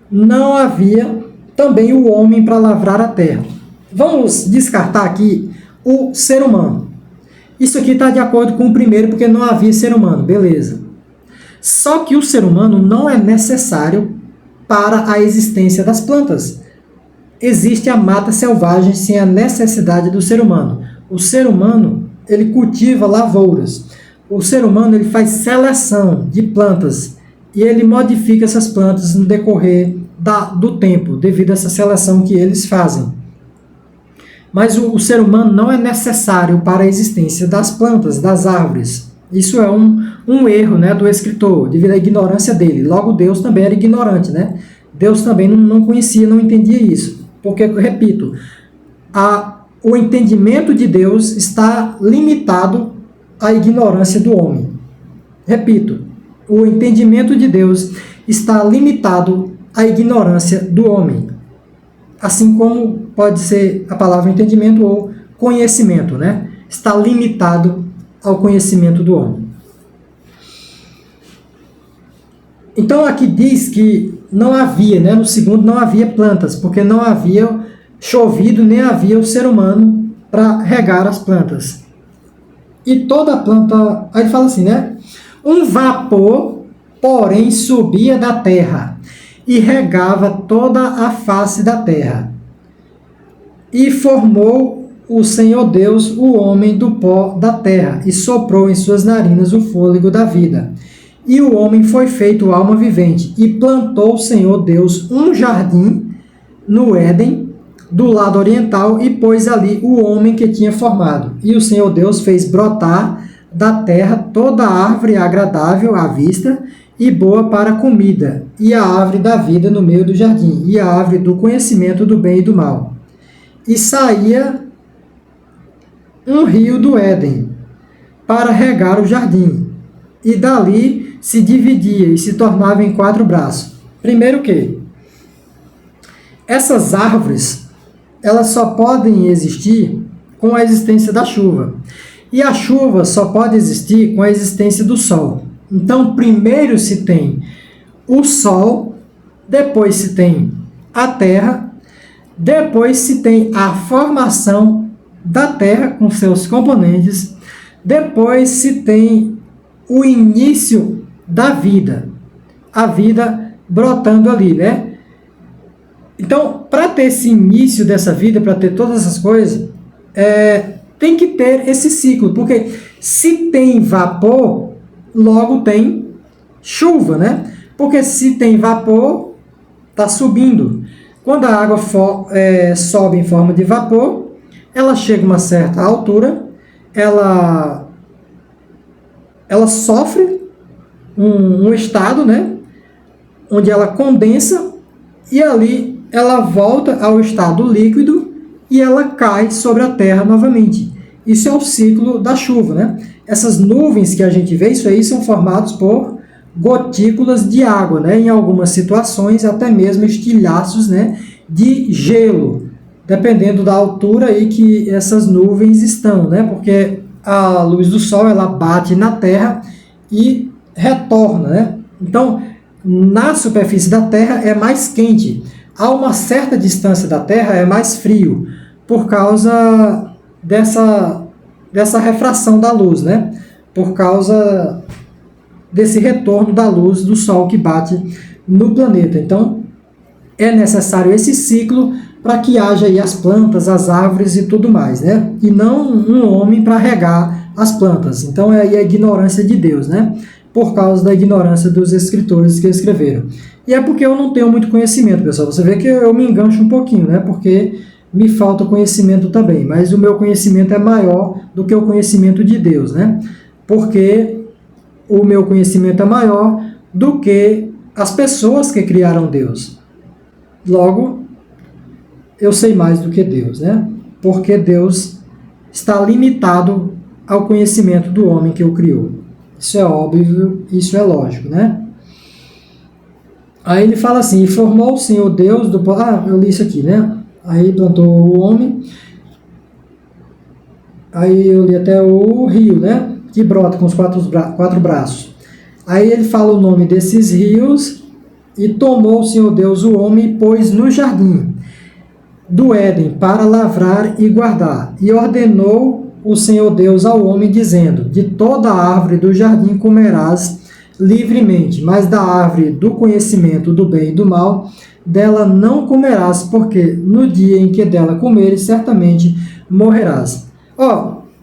Não havia também o homem para lavrar a terra. Vamos descartar aqui o ser humano. Isso aqui está de acordo com o primeiro, porque não havia ser humano, beleza. Só que o ser humano não é necessário para a existência das plantas. Existe a mata selvagem sem a necessidade do ser humano. O ser humano, ele cultiva lavouras. O ser humano, ele faz seleção de plantas e ele modifica essas plantas no decorrer do tempo, devido a essa seleção que eles fazem. Mas o ser humano não é necessário para a existência das plantas, das árvores. Isso é um erro, né, do escritor, devido à ignorância dele. Logo, Deus também era ignorante, né? Deus também não conhecia, não entendia isso. Porque, repito, o entendimento de Deus está limitado à ignorância do homem. Repito, o entendimento de Deus está limitado à ignorância do homem. Assim como pode ser a palavra entendimento ou conhecimento, né? Está limitado ao conhecimento do homem. Então aqui diz que não havia, né? No segundo não havia plantas, porque não havia chovido, nem havia o ser humano para regar as plantas. E toda planta, aí ele fala assim, né? Um vapor, porém, subia da terra e regava toda a face da terra. E formou o Senhor Deus o homem do pó da terra, e soprou em suas narinas o fôlego da vida. E o homem foi feito alma vivente, e plantou o Senhor Deus um jardim no Éden, do lado oriental, e pôs ali o homem que tinha formado. E o Senhor Deus fez brotar da terra toda árvore agradável à vista e boa para a comida, e a árvore da vida no meio do jardim, e a árvore do conhecimento do bem e do mal. E saía um rio do Éden para regar o jardim, e dali se dividia e se tornava em 4 braços. Primeiro que essas árvores, elas só podem existir com a existência da chuva. E a chuva só pode existir com a existência do sol. Então, primeiro se tem o sol, depois se tem a terra, depois se tem a formação da terra com seus componentes, depois se tem o início da vida, a vida brotando ali, né? Então, para ter esse início dessa vida, para ter todas essas coisas, tem que ter esse ciclo, porque se tem vapor, logo tem chuva, né? Porque se tem vapor, está subindo. Quando a água sobe em forma de vapor, ela chega a uma certa altura, ela sofre um estado, né? Onde ela condensa e ali ela volta ao estado líquido e ela cai sobre a terra novamente. Isso é o ciclo da chuva, né? Essas nuvens que a gente vê, isso aí são formados por gotículas de água, né? Em algumas situações, até mesmo estilhaços, né? De gelo, dependendo da altura aí que essas nuvens estão, né? Porque a luz do sol, ela bate na terra e retorna, né? Então, na superfície da terra é mais quente. A uma certa distância da terra é mais frio, por causa dessa refração da luz, né? Por causa desse retorno da luz do Sol que bate no planeta. Então, é necessário esse ciclo para que haja aí as plantas, as árvores e tudo mais, né? E não um homem para regar as plantas. Então, é aí a ignorância de Deus, né? Por causa da ignorância dos escritores que escreveram. E é porque eu não tenho muito conhecimento, pessoal. Você vê que eu me engancho um pouquinho, né? Porque me falta conhecimento também, mas o meu conhecimento é maior do que o conhecimento de Deus, né? Porque o meu conhecimento é maior do que as pessoas que criaram Deus. Logo, eu sei mais do que Deus, né? Porque Deus está limitado ao conhecimento do homem que o criou. Isso é óbvio, isso é lógico, né? Aí ele fala assim, e formou o Senhor Deus do... eu li isso aqui, né? Aí plantou o homem, aí eu li até o rio, né? Que brota com os 4 braços. Aí ele fala o nome desses rios, e tomou o Senhor Deus o homem e pôs no jardim do Éden para lavrar e guardar. E ordenou o Senhor Deus ao homem, dizendo, de toda a árvore do jardim comerás livremente, mas da árvore do conhecimento do bem e do mal, dela não comerás, porque no dia em que dela comeres, certamente morrerás.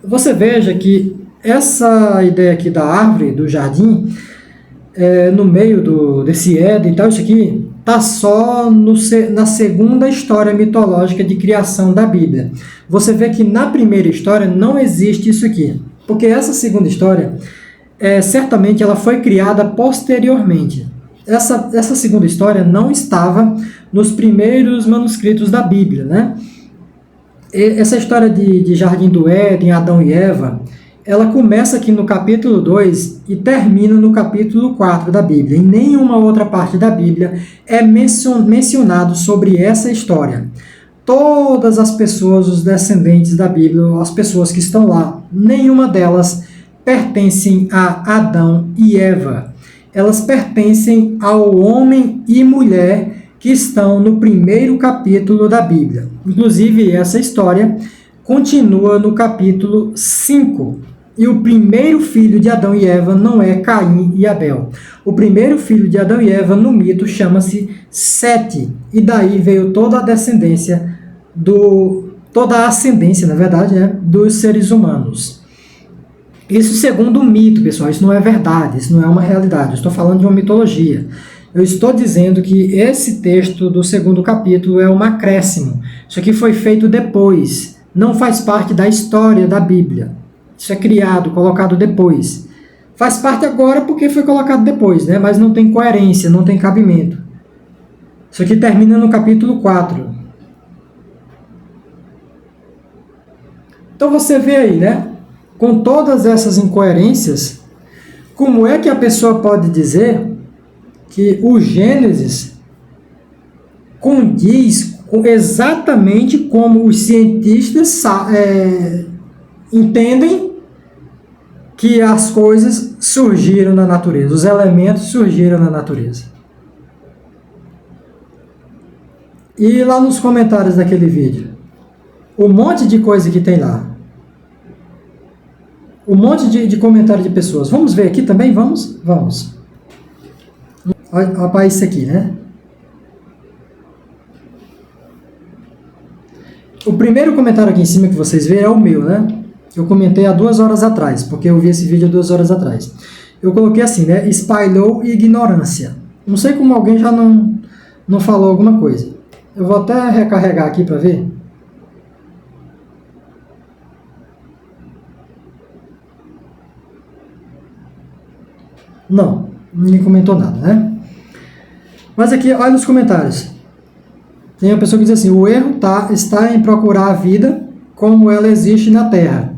Você veja que essa ideia aqui da árvore, do jardim, no meio desse Éden e tal, isso aqui está só na segunda história mitológica de criação da Bíblia. Você vê que na primeira história não existe isso aqui, porque essa segunda história, certamente ela foi criada posteriormente. Essa segunda história não estava nos primeiros manuscritos da Bíblia, né? Essa história de Jardim do Éden, Adão e Eva, ela começa aqui no capítulo 2 e termina no capítulo 4 da Bíblia. Em nenhuma outra parte da Bíblia é mencionado sobre essa história. Todas as pessoas, os descendentes da Bíblia, as pessoas que estão lá, nenhuma delas pertencem a Adão e Eva. Elas pertencem ao homem e mulher que estão no primeiro capítulo da Bíblia. Inclusive, essa história continua no capítulo 5. E o primeiro filho de Adão e Eva não é Caim e Abel. O primeiro filho de Adão e Eva no mito chama-se Sete. E daí veio toda a descendência, toda a ascendência, na verdade, dos seres humanos. Isso segundo o mito, pessoal. Isso não é verdade, isso não é uma realidade. Eu estou falando de uma mitologia. Eu estou dizendo que esse texto do segundo capítulo é um acréscimo. Isso aqui foi feito depois. Não faz parte da história da Bíblia. Isso é criado, colocado depois. Faz parte agora porque foi colocado depois, né? Mas não tem coerência, não tem cabimento. Isso aqui termina no capítulo 4. Então você vê aí, né? Com todas essas incoerências, como é que a pessoa pode dizer que o Gênesis condiz exatamente como os cientistas entendem que as coisas surgiram na natureza, os elementos surgiram na natureza. E lá nos comentários daquele vídeo, um monte de coisa que tem lá, um monte de comentário de pessoas. Vamos ver aqui também? Vamos? Vamos. Olha isso aqui, né? O primeiro comentário aqui em cima que vocês veem é o meu, né? Eu comentei há 2 horas atrás, porque eu vi esse vídeo há 2 horas atrás. Eu coloquei assim, né? Espalhou ignorância. Não sei como alguém já não falou alguma coisa. Eu vou até recarregar aqui para ver. Não, ninguém comentou nada, né? Mas aqui, olha nos comentários. Tem uma pessoa que diz assim, o erro está em procurar a vida como ela existe na Terra.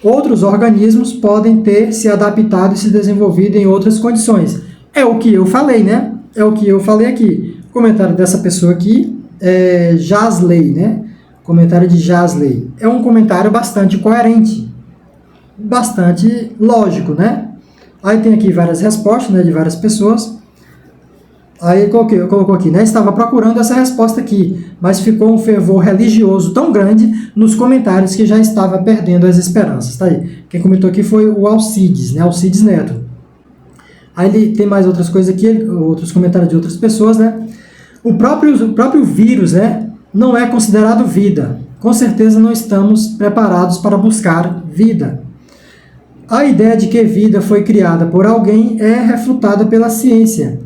Outros organismos podem ter se adaptado e se desenvolvido em outras condições. É o que eu falei, né? É o que eu falei aqui. O comentário dessa pessoa aqui é Jasley, né? O comentário de Jasley. É um comentário bastante coerente. Bastante lógico, né? Aí tem aqui várias respostas, né, de várias pessoas. Aí eu colocou aqui, né? Estava procurando essa resposta aqui, mas ficou um fervor religioso tão grande nos comentários que já estava perdendo as esperanças. Tá aí. Quem comentou aqui foi o Alcides, né? Alcides Neto. Aí ele tem mais outras coisas aqui, outros comentários de outras pessoas, né? O próprio vírus, né? Não é considerado vida. Com certeza não estamos preparados para buscar vida. A ideia de que vida foi criada por alguém é refutada pela ciência.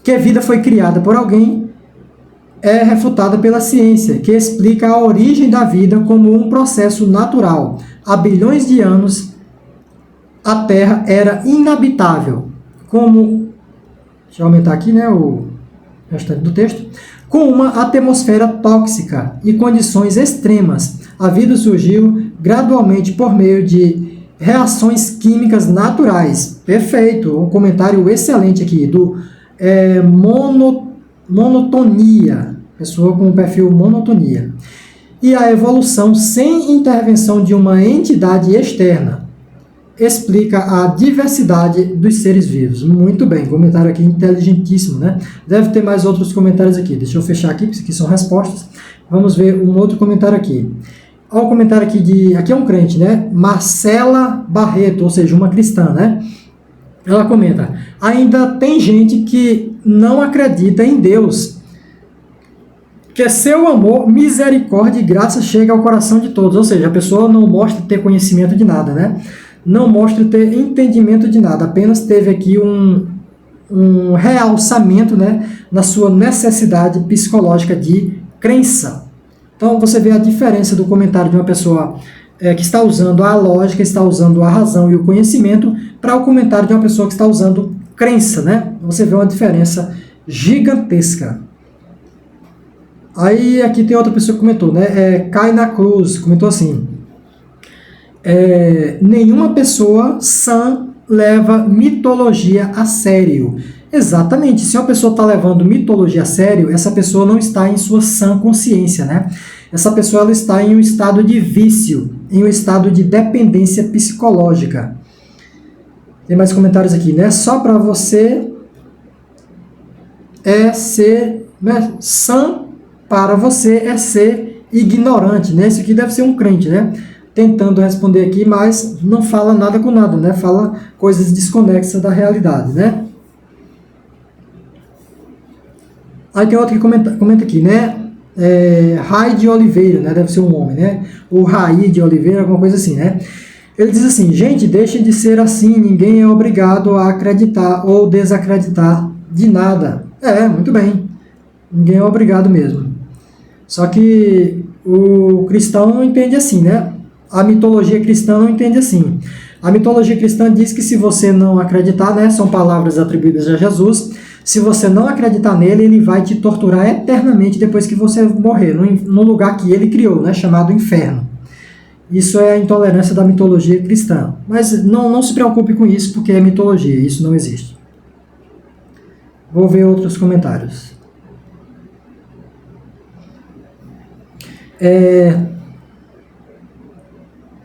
Que a vida foi criada por alguém é refutada pela ciência, que explica a origem da vida como um processo natural. Há bilhões de anos, a Terra era inabitável. Deixa eu aumentar aqui, né, o restante do texto. Com uma atmosfera tóxica e condições extremas, a vida surgiu gradualmente por meio de reações químicas naturais. Perfeito, um comentário excelente aqui do monotonia, pessoa com o perfil monotonia. E a evolução sem intervenção de uma entidade externa explica a diversidade dos seres vivos. Muito bem, comentário aqui inteligentíssimo, né? Deve ter mais outros comentários aqui. Deixa eu fechar aqui, porque isso aqui são respostas. Vamos ver um outro comentário aqui. Olha o comentário aqui aqui é um crente, né? Marcela Barreto, ou seja, uma cristã, né? Ela comenta, ainda tem gente que não acredita em Deus, que seu amor, misericórdia e graça chega ao coração de todos. Ou seja, a pessoa não mostra ter conhecimento de nada, né? não mostra ter entendimento de nada, apenas teve aqui um realçamento, né, na sua necessidade psicológica de crença. Então você vê a diferença do comentário de uma pessoa que está usando a lógica, está usando a razão e o conhecimento, para o comentário de uma pessoa que está usando crença, né? Você vê uma diferença gigantesca. Aí aqui tem outra pessoa que comentou, né? Cai na Cruz comentou assim: nenhuma pessoa sã leva mitologia a sério. Exatamente, se uma pessoa está levando mitologia a sério, essa pessoa não está em sua sã consciência, né? Essa pessoa ela está em um estado de vício, em um estado de dependência psicológica. Tem mais comentários aqui, né? Só para você ser, né? Sã para você é ser ignorante, né? Isso aqui deve ser um crente, né? Tentando responder aqui, mas não fala nada com nada, né? Fala coisas desconexas da realidade, né? Aí tem outro que comenta aqui, né? Rai de Oliveira, né? Deve ser um homem, né? Ou Rai de Oliveira, alguma coisa assim, né? Ele diz assim: gente, deixem de ser assim, ninguém é obrigado a acreditar ou desacreditar de nada. Muito bem. Ninguém é obrigado mesmo. Só que o cristão não entende assim, né? A mitologia cristã não entende assim. A mitologia cristã diz que se você não acreditar, né? São palavras atribuídas a Jesus. Se você não acreditar nele, ele vai te torturar eternamente depois que você morrer, no lugar que ele criou, né? Chamado inferno. Isso é a intolerância da mitologia cristã. Mas não se preocupe com isso, porque é mitologia, isso não existe. Vou ver outros comentários.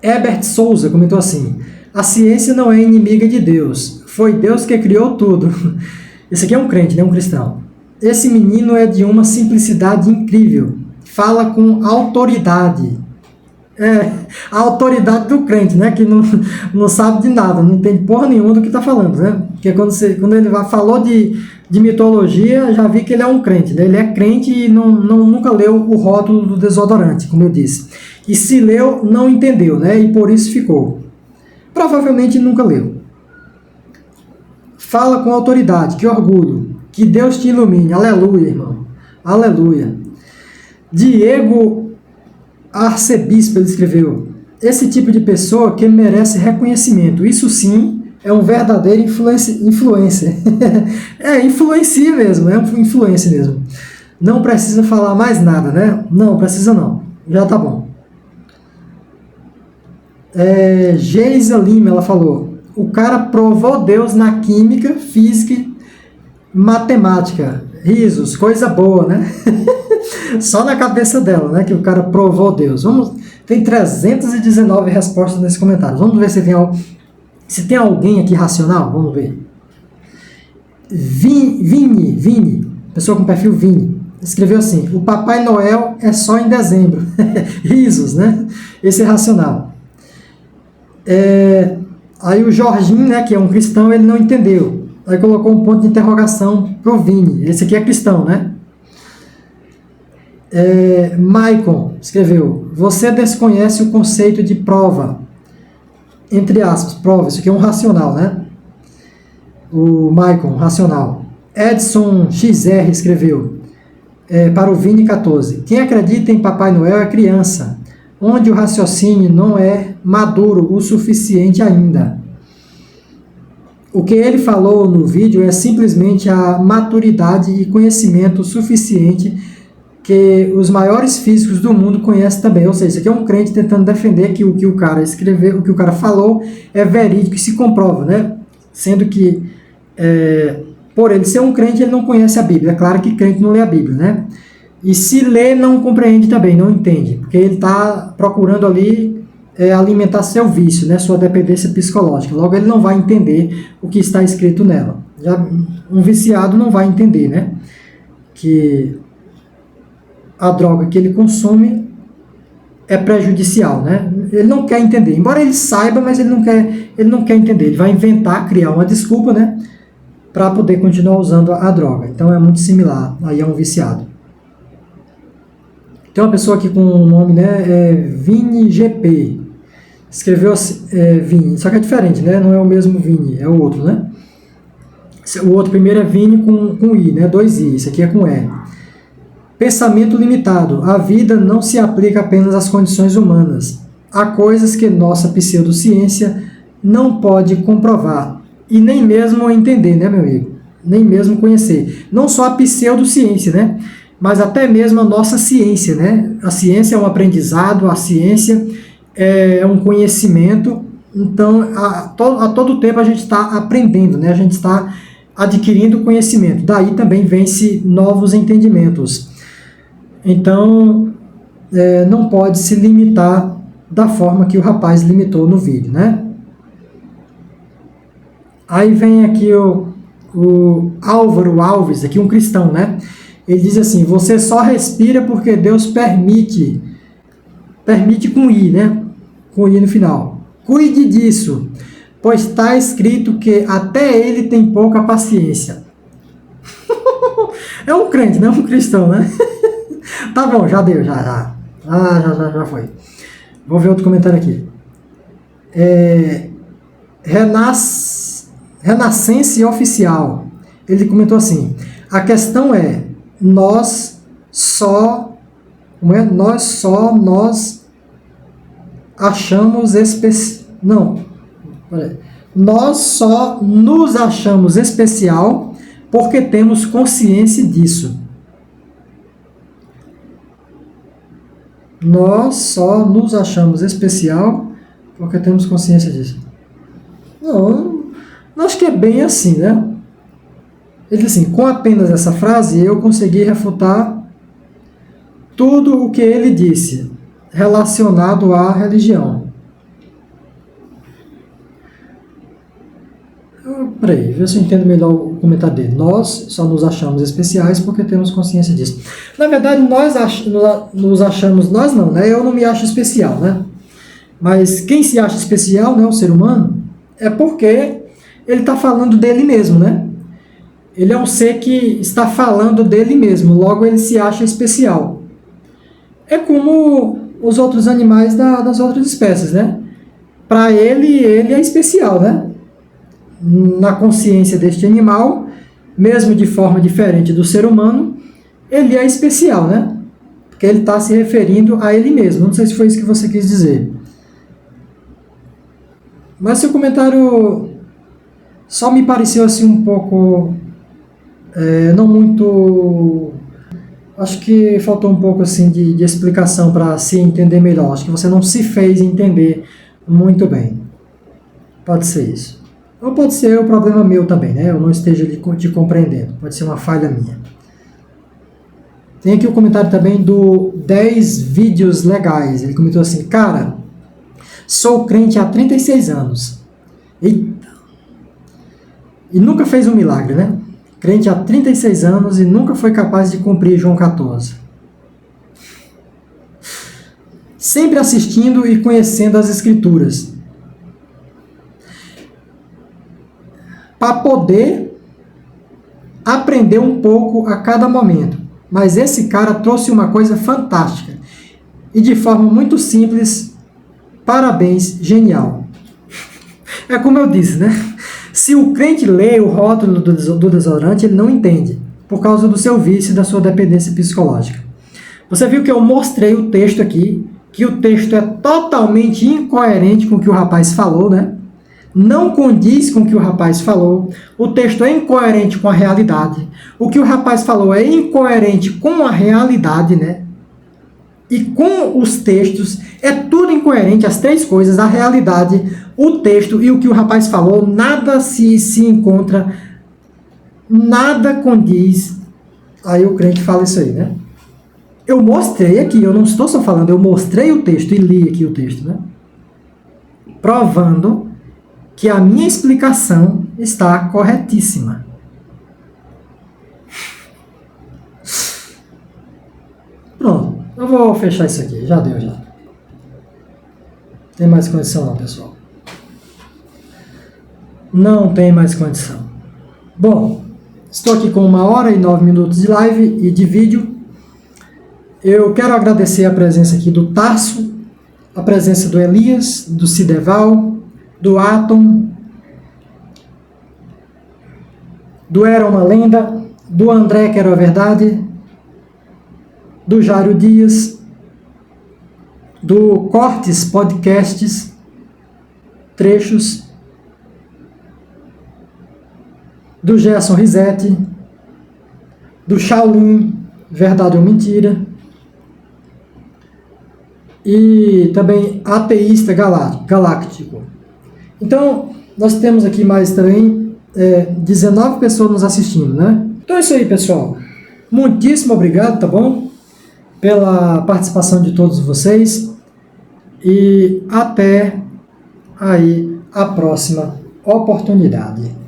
Herbert Souza comentou assim: a ciência não é inimiga de Deus, foi Deus que criou tudo. Esse aqui é um crente, né? Um cristão. Esse menino é de uma simplicidade incrível, fala com autoridade. A autoridade do crente, né? Que não sabe de nada, não entende porra nenhuma do que está falando, né? Porque quando ele falou de mitologia, já vi que ele é um crente, né? Ele é crente e nunca leu o rótulo do desodorante, como eu disse. E se leu, não entendeu, né? E por isso ficou. Provavelmente nunca leu. Fala com autoridade, que orgulho. Que Deus te ilumine. Aleluia, irmão. Aleluia. Diego Arcebispo, ele escreveu: esse tipo de pessoa que merece reconhecimento. Isso sim é um verdadeiro influencer. Influencia mesmo, é um influencer mesmo. Não precisa falar mais nada, né? Não, precisa não. Já tá bom. Geisa Lima, ela falou: o cara provou Deus na química, física, matemática. Risos, coisa boa, né? Só na cabeça dela, né? Que o cara provou Deus. Tem 319 respostas nesse comentário. Vamos ver se tem alguém aqui racional. Vamos ver. Vini, pessoa com perfil Vini, escreveu assim: o Papai Noel é só em dezembro. Risos, né? Esse é racional. Aí o Jorginho, né, que é um cristão, ele não entendeu. Aí colocou um ponto de interrogação pro Vini. Esse aqui é cristão, né? Maicon escreveu: você desconhece o conceito de prova. Entre aspas, prova. Isso aqui é um racional, né? O Maicon, racional. Edson XR escreveu para o Vini 14: quem acredita em Papai Noel é criança, onde o raciocínio não é maduro o suficiente ainda. O que ele falou no vídeo é simplesmente a maturidade e conhecimento suficiente que os maiores físicos do mundo conhecem também. Ou seja, isso aqui é um crente tentando defender que o que o cara escreveu, o que o cara falou é verídico e se comprova, né? Sendo que, por ele ser um crente, ele não conhece a Bíblia. É claro que crente não lê a Bíblia, né? E se lê, não compreende também, não entende. Porque ele está procurando ali alimentar seu vício, né? Sua dependência psicológica. Logo, ele não vai entender o que está escrito nela. Já um viciado não vai entender, né? Que a droga que ele consome é prejudicial, né? Ele não quer entender. Embora ele saiba, mas ele não quer entender. Ele vai inventar, criar uma desculpa, né? Para poder continuar usando a droga. Então é muito similar aí a um viciado. Tem uma pessoa aqui com o nome, né? Vini GP. escreveu assim, Vini, só que é diferente, né? Não é o mesmo Vini, é o outro, né? O outro primeiro é Vini com I, né? 2 I, esse aqui é com E. Pensamento limitado. A vida não se aplica apenas às condições humanas. Há coisas que nossa pseudociência não pode comprovar e nem mesmo entender, né, meu amigo? Nem mesmo conhecer. Não só a pseudociência, né? Mas até mesmo a nossa ciência, né? A ciência é um aprendizado, a ciência é um conhecimento. Então, a todo tempo a gente está aprendendo, né? A gente está adquirindo conhecimento. Daí também vem-se novos entendimentos. Então, não pode se limitar da forma que o rapaz limitou no vídeo, né? Aí vem aqui o Álvaro Alves, aqui um cristão, né? Ele diz assim, você só respira porque Deus permite com I, né? Com I no final. Cuide disso, pois está escrito que até ele tem pouca paciência. É um crente, não é um cristão, né? Tá bom, já deu, já foi. Vou ver outro comentário aqui. Renascense Oficial. Ele comentou assim, a questão é, nós achamos nós só nos achamos especial porque temos consciência disso. Nós só nos achamos especial porque temos consciência disso. Não acho que é bem assim, né? Ele diz assim, com apenas essa frase eu consegui refutar tudo o que ele disse relacionado à religião. Peraí, vê se eu entendo melhor o comentário dele. Nós só nos achamos especiais porque temos consciência disso. Na verdade, nós nos achamos, nós não, né? Eu não me acho especial, né? Mas quem se acha especial, né, o ser humano, é porque ele está falando dele mesmo, né? Ele é um ser que está falando dele mesmo, logo ele se acha especial. É como os outros animais das outras espécies, né? Para ele é especial, né? Na consciência deste animal, mesmo de forma diferente do ser humano, ele é especial, né? Porque ele está se referindo a ele mesmo. Não sei se foi isso que você quis dizer. Mas seu comentário só me pareceu assim um pouco... não muito... Acho que faltou um pouco assim de explicação para se entender melhor. Acho que você não se fez entender muito bem. Pode ser isso. Ou pode ser o problema meu também, né? Eu não esteja te compreendendo. Pode ser uma falha minha. Tem aqui o comentário também do 10 vídeos legais. Ele comentou assim, cara, sou crente há 36 anos. Eita! E nunca fez um milagre, né? Crente há 36 anos e nunca foi capaz de cumprir João 14. Sempre assistindo e conhecendo as Escrituras. Para poder aprender um pouco a cada momento. Mas esse cara trouxe uma coisa fantástica. E de forma muito simples, parabéns, genial. É como eu disse, né? Se o crente lê o rótulo do desodorante, ele não entende, por causa do seu vício e da sua dependência psicológica. Você viu que eu mostrei o texto aqui, que o texto é totalmente incoerente com o que o rapaz falou, né? Não condiz com o que o rapaz falou, o texto é incoerente com a realidade, o que o rapaz falou é incoerente com a realidade, né? E com os textos, é tudo incoerente, as três coisas, a realidade, o texto e o que o rapaz falou, nada se encontra, nada condiz. Aí o crente fala isso aí, né? Eu mostrei aqui, eu não estou só falando, eu mostrei o texto e li aqui o texto, né? Provando que a minha explicação está corretíssima. Pronto, eu vou fechar isso aqui, já deu, já. Tem mais condição não, pessoal. Não tem mais condição. Bom, estou aqui com 1h09 de live e de vídeo. Eu quero agradecer a presença aqui do Tarso, a presença do Elias, do Cideval, do Atom, do Era uma Lenda, do André Quero a Verdade, do Jário Dias, do Cortes Podcasts, Trechos, do Gerson Risetti, do Shaolin, Verdade ou Mentira, e também Ateísta Galáctico. Então, nós temos aqui mais também 19 pessoas nos assistindo, né? Então é isso aí, pessoal. Muitíssimo obrigado, tá bom? Pela participação de todos vocês. E até aí a próxima oportunidade.